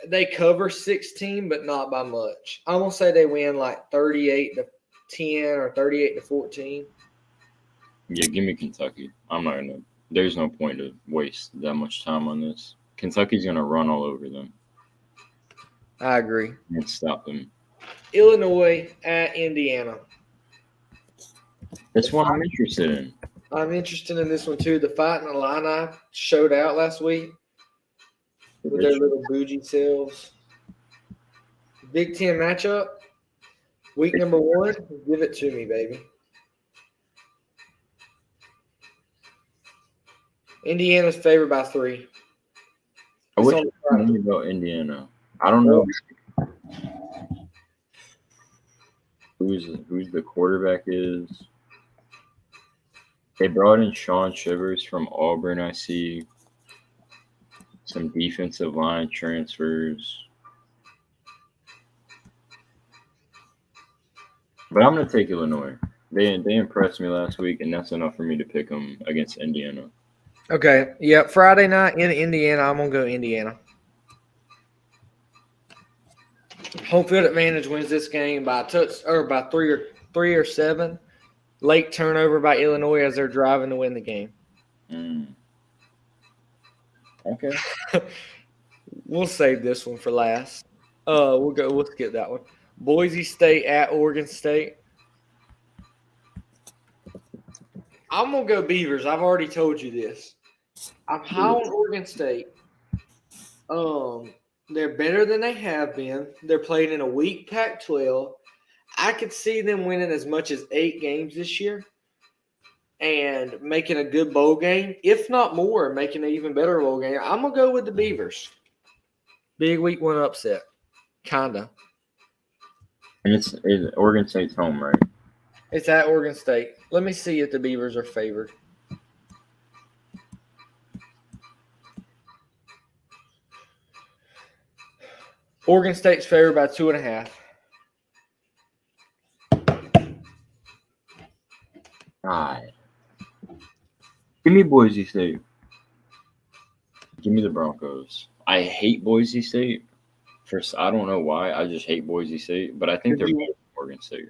they cover 16, but not by much. I'm gonna say they win like 38-10 or 38-14. Yeah, give me Kentucky. I'm not gonna. There's no point to waste that much time on this. Kentucky's gonna run all over them. I agree. And stop them. Illinois at Indiana. That's what I'm interested in. I'm interested in this one too. The Fighting Illini showed out last week with their little bougie selves. Big Ten matchup. Week number 1. Give it to me, baby. Indiana's favored by 3. I wish I knew about Indiana. I don't know who's the quarterback is. They brought in Sean Shivers from Auburn. I see some defensive line transfers. But I'm going to take Illinois. They impressed me last week, and that's enough for me to pick them against Indiana. Okay. Yep. Friday night in Indiana. I'm going to go Indiana. Home field advantage wins this game by by 3 or 7. Late turnover by Illinois as they're driving to win the game. Okay. We'll save this one for last. We'll skip that one. Boise State at Oregon State. I'm gonna go Beavers. I've already told you this. I'm high on Oregon State. They're better than they have been. They're playing in a weak Pac-12. I could see them winning as much as 8 games this year. and making a good bowl game, if not more, making an even better bowl game. I'm gonna go with the Beavers. Big week one upset, kinda. And it's Oregon State's home, right? It's at Oregon State. Let me see if the Beavers are favored. Oregon State's favored by 2.5. God. Give me Boise State. Give me the Broncos. I hate Boise State. First, I don't know why. I just hate Boise State, but I think they're better than Oregon State.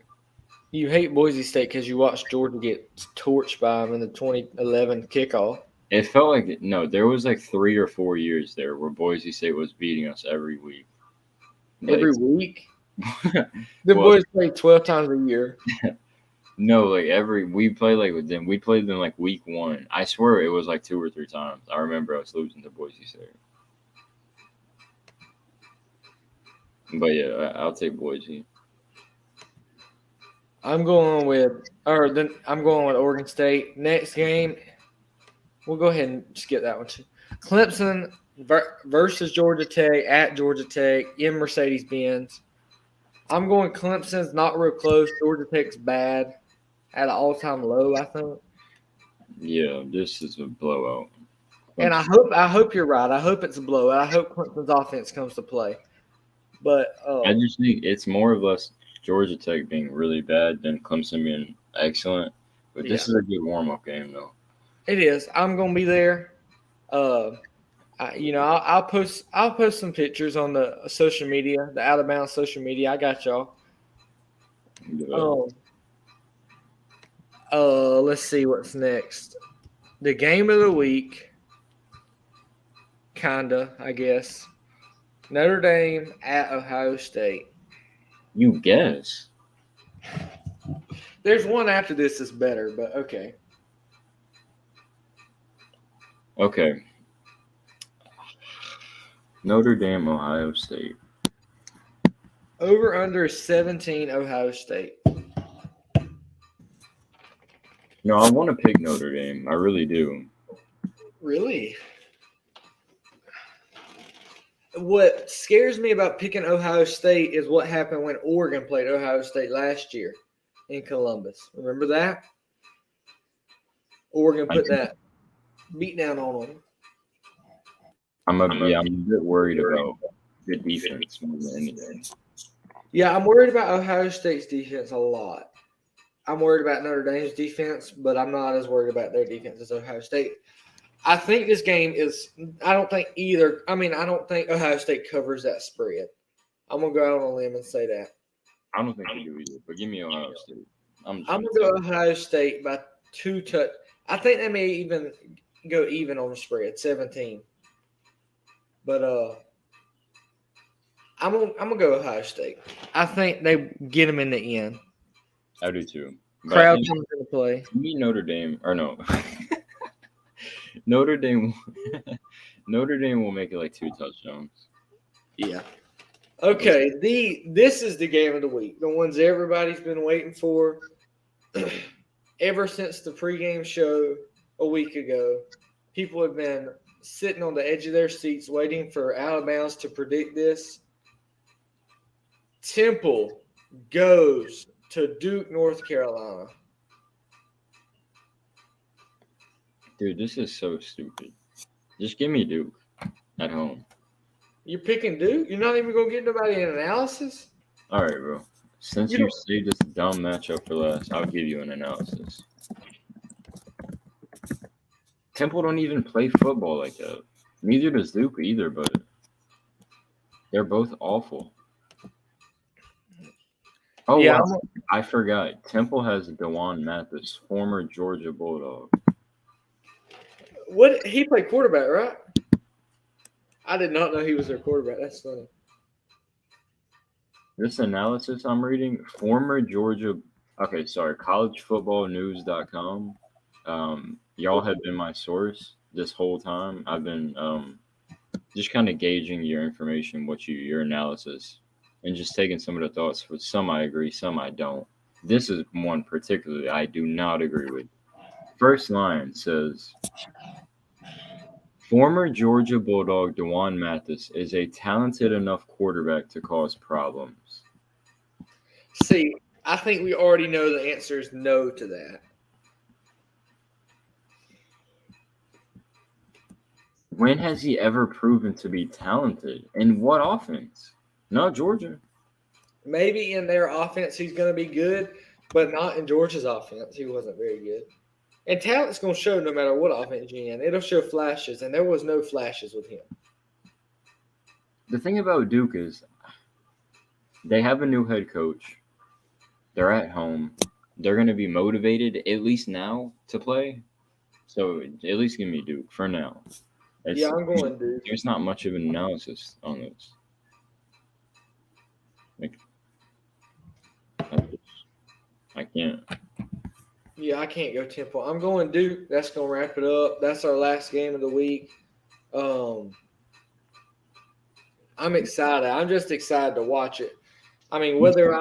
You hate Boise State because you watched Georgia get torched by them in the 2011 kickoff. It felt like there was like 3 or 4 years there where Boise State was beating us every week. Every week? The boys play 12 times a year. No, like we played like with them. We played them like week 1. I swear it was like 2 or 3 times. I remember us losing to Boise State. But yeah, I'll take Boise. I'm going with Oregon State. Next game, we'll go ahead and skip that one too. Clemson versus Georgia Tech at Georgia Tech in Mercedes-Benz. I'm going Clemson's not real close. Georgia Tech's bad at an all-time low, I think. Yeah, this is a blowout. And I hope you're right. I hope it's a blowout. I hope Clemson's offense comes to play. But I just think it's more or less Georgia Tech being really bad than Clemson being excellent. But this is a good warm-up game, though. It is. I'm gonna be there. I'll post some pictures on the social media, the Out of Bounds social media. I got y'all. Yeah. Let's see what's next. The game of the week, kinda, I guess. Notre Dame at Ohio State. You guess. There's one after this that's better, but okay. Okay. Notre Dame, Ohio State. Over under 17 Ohio State. No, I want to pick Notre Dame. I really do. Really? What scares me about picking Ohio State is what happened when Oregon played Ohio State last year in Columbus. Remember that? Oregon put that beat down on them. I'm a bit worried about the defense more than anything. Yeah, I'm worried about Ohio State's defense a lot. I'm worried about Notre Dame's defense, but I'm not as worried about their defense as Ohio State. I think this game is – I don't think Ohio State covers that spread. I'm going to go out on a limb and say that. I don't think they do either, but give me Ohio State. I'm going to go Ohio State by 2 touch. I think they may even go even on the spread, 17. But I'm gonna go Ohio State. I think they get them in the end. I do too. Crowd comes into play. Me Notre Dame or no. Notre Dame will make it like 2 touchdowns. Yeah. Okay, this is the game of the week. The ones everybody's been waiting for ever since the pregame show a week ago. People have been sitting on the edge of their seats waiting for Out of Bounds to predict this. Temple goes to Duke, North Carolina. Dude, this is so stupid. Just give me Duke at home. You're picking Duke? You're not even going to get nobody an analysis? All right, bro. Since you saved this dumb matchup for last, I'll give you an analysis. Temple don't even play football like that. Neither does Duke either, but they're both awful. Oh, yeah, wow. I forgot. Temple has DeJuan Mathis, former Georgia Bulldog. What? He played quarterback, right? I did not know he was their quarterback. That's funny. This analysis I'm reading, former Georgia – okay, sorry, collegefootballnews.com. Y'all have been my source this whole time. I've been just kind of gauging your information, your analysis, and just taking some of the thoughts. With some I agree, some I don't. This is one particularly I do not agree with. First line says, former Georgia Bulldog DeJuan Mathis is a talented enough quarterback to cause problems. See, I think we already know the answer is no to that. When has he ever proven to be talented? In what offense? Not Georgia. Maybe in their offense he's going to be good, but not in Georgia's offense. He wasn't very good. And talent's going to show no matter what offense you're in. It'll show flashes, and there was no flashes with him. The thing about Duke is they have a new head coach. They're at home. They're going to be motivated, at least now, to play. So at least give me Duke for now. Yeah, I'm going Duke. There's not much of an analysis on this. I can't. Yeah, I can't go Temple. I'm going Duke. That's going to wrap it up. That's our last game of the week. I'm excited. I'm just excited to watch it. I mean, whether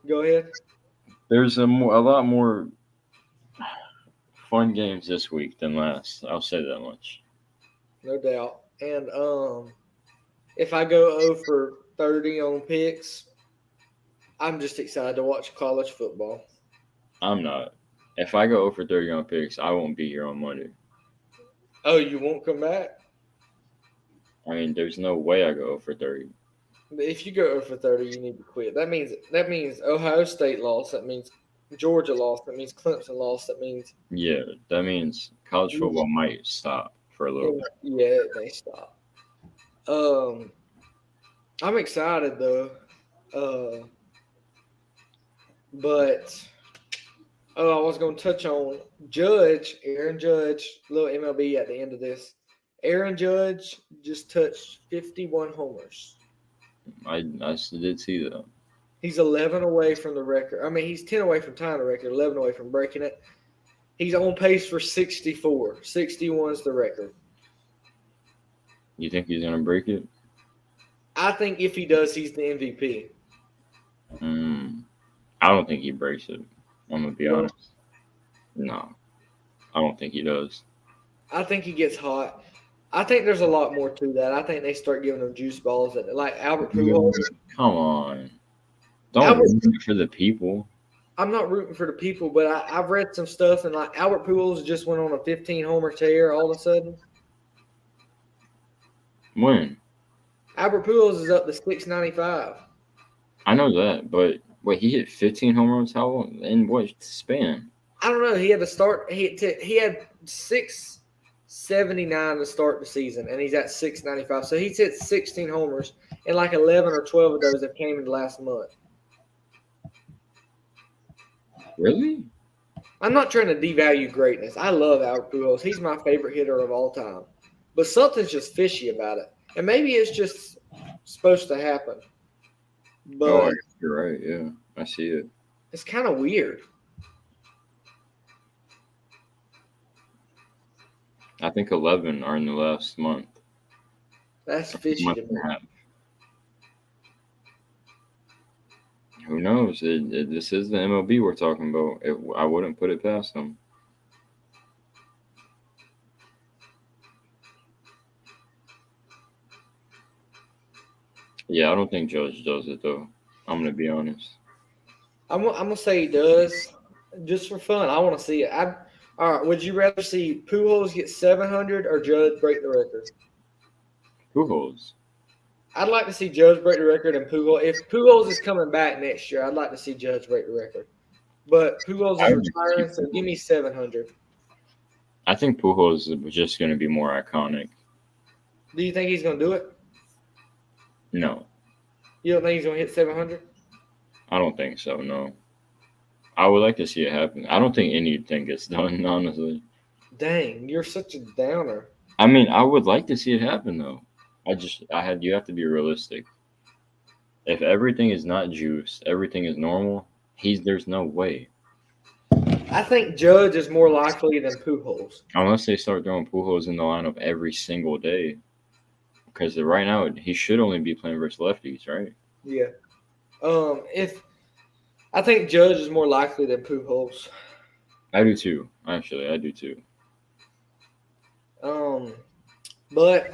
go ahead. There's a lot more fun games this week than last. I'll say that much. No doubt. And if I go 0 for 30 on picks, I'm just excited to watch college football. I'm not. If I go 0 for 30 on picks, I won't be here on Monday. Oh, you won't come back? I mean, there's no way I go 0 for 30. If you go 0 for 30, you need to quit. That means Ohio State lost. That means Georgia lost. That means Clemson lost. That means that means college football might stop for a little bit. Yeah, it may stop. I'm excited though. But I was going to touch on Aaron Judge, little MLB at the end of this. Aaron Judge just touched 51 homers. I did see that. He's 11 away from the record. I mean, he's 10 away from tying the record, 11 away from breaking it. He's on pace for 64. 61 is the record. You think he's going to break it? I think if he does, he's the MVP. I don't think he breaks it. I'm going to be honest. No, I don't think he does. I think he gets hot. I think there's a lot more to that. I think they start giving him juice balls like Albert Pujols. Come on. Don't root for the people. I'm not rooting for the people, but I've read some stuff, and like Albert Pujols just went on a 15-homer tear all of a sudden. When? Albert Pujols is up to 695. I know that, but wait, he hit 15 home runs? How long? In what span? I don't know. He had to start. He had 679 to start the season, and he's at 695. So he's hit 16 homers, and like 11 or 12 of those have came in the last month. Really? I'm not trying to devalue greatness. I love Albert Pujols. He's my favorite hitter of all time. But something's just fishy about it. And maybe it's just supposed to happen. But you're right. Yeah, I see it. It's kind of weird. I think 11 are in the last month. That's fishy to me. Who knows? This is the MLB we're talking about. I wouldn't put it past them. Yeah, I don't think Judge does it, though. I'm going to be honest. I'm going to say he does just for fun. I want to see it. All right, would you rather see Pujols get 700 or Judge break the record? Pujols. I'd like to see Judge break the record and Pujols. If Pujols is coming back next year, I'd like to see Judge break the record. But Pujols is retiring, so give me 700. I think Pujols is just going to be more iconic. Do you think he's going to do it? No. You don't think he's going to hit 700? I don't think so, no. I would like to see it happen. I don't think anything gets done, honestly. Dang, you're such a downer. I mean, I would like to see it happen, though. You have to be realistic. If everything is not juiced, everything is normal, there's no way. I think Judge is more likely than Pujols. Unless they start throwing Pujols in the lineup every single day. Because right now, he should only be playing versus lefties, right? Yeah. I think Judge is more likely than Pujols. I do too. Actually, I do too. But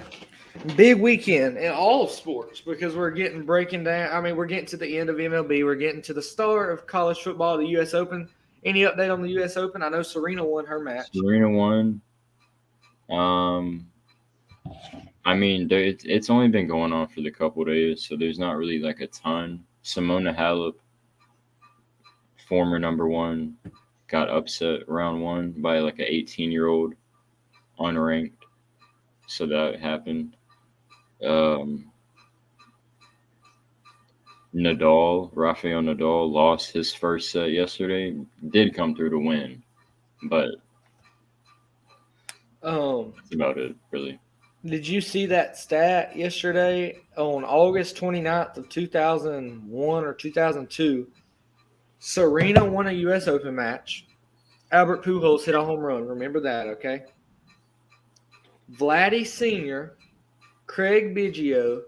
big weekend in all of sports because we're getting breaking down. I mean, we're getting to the end of MLB. We're getting to the start of college football, the U.S. Open. Any update on the U.S. Open? I know Serena won her match. Serena won. I mean, it's only been going on for the couple days, so there's not really like a ton. Simona Halep, former number one, got upset round one by like an 18-year-old unranked. So that happened. Rafael Nadal lost his first set yesterday. Did come through to win, but that's about it, really. Did you see that stat yesterday on August 29th of 2001 or 2002? Serena won a U.S. Open match. Albert Pujols hit a home run. Remember that, okay? Vladdy Sr., Craig Biggio,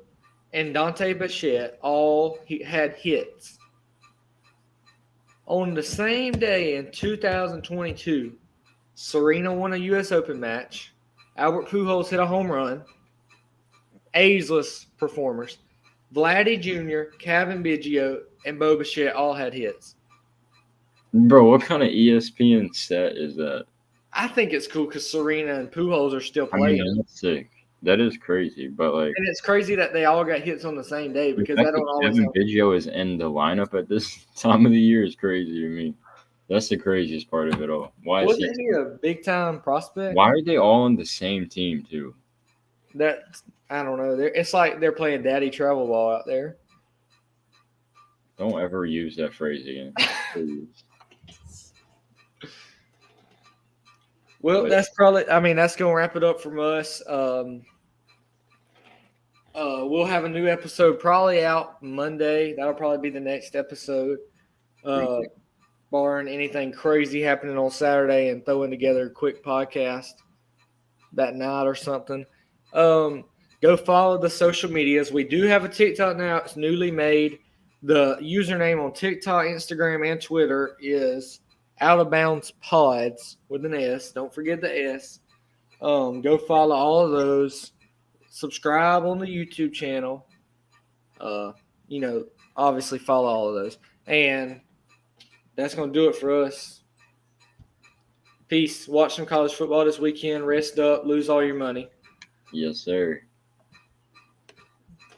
and Dante Bichette all had hits. On the same day in 2022, Serena won a U.S. Open match. Albert Pujols hit a home run. Ageless performers. Vladdy Jr., Kevin Biggio, and Bo Bichette all had hits. Bro, what kind of ESPN set is that? I think it's cool because Serena and Pujols are still playing. I mean, that's sick. That is crazy, but like, and it's crazy that they all got hits on the same day because that don't always Kevin Biggio is in the lineup at this time of the year is crazy to me. That's the craziest part of it all. Wasn't he a big time prospect? Why are they all on the same team too? That I don't know. It's like they're playing daddy travel ball out there. Don't ever use that phrase again. Well, that's probably. I mean, that's gonna wrap it up from us. We'll have a new episode probably out Monday. That'll probably be the next episode. Barring anything crazy happening on Saturday and throwing together a quick podcast that night or something. Go follow the social medias. We do have a TikTok now. It's newly made. The username on TikTok, Instagram, and Twitter is Out of Bounds Pods with an S. Don't forget the S. Go follow all of those. Subscribe on the YouTube channel. Obviously follow all of those. And that's going to do it for us. Peace. Watch some college football this weekend. Rest up. Lose all your money. Yes, sir.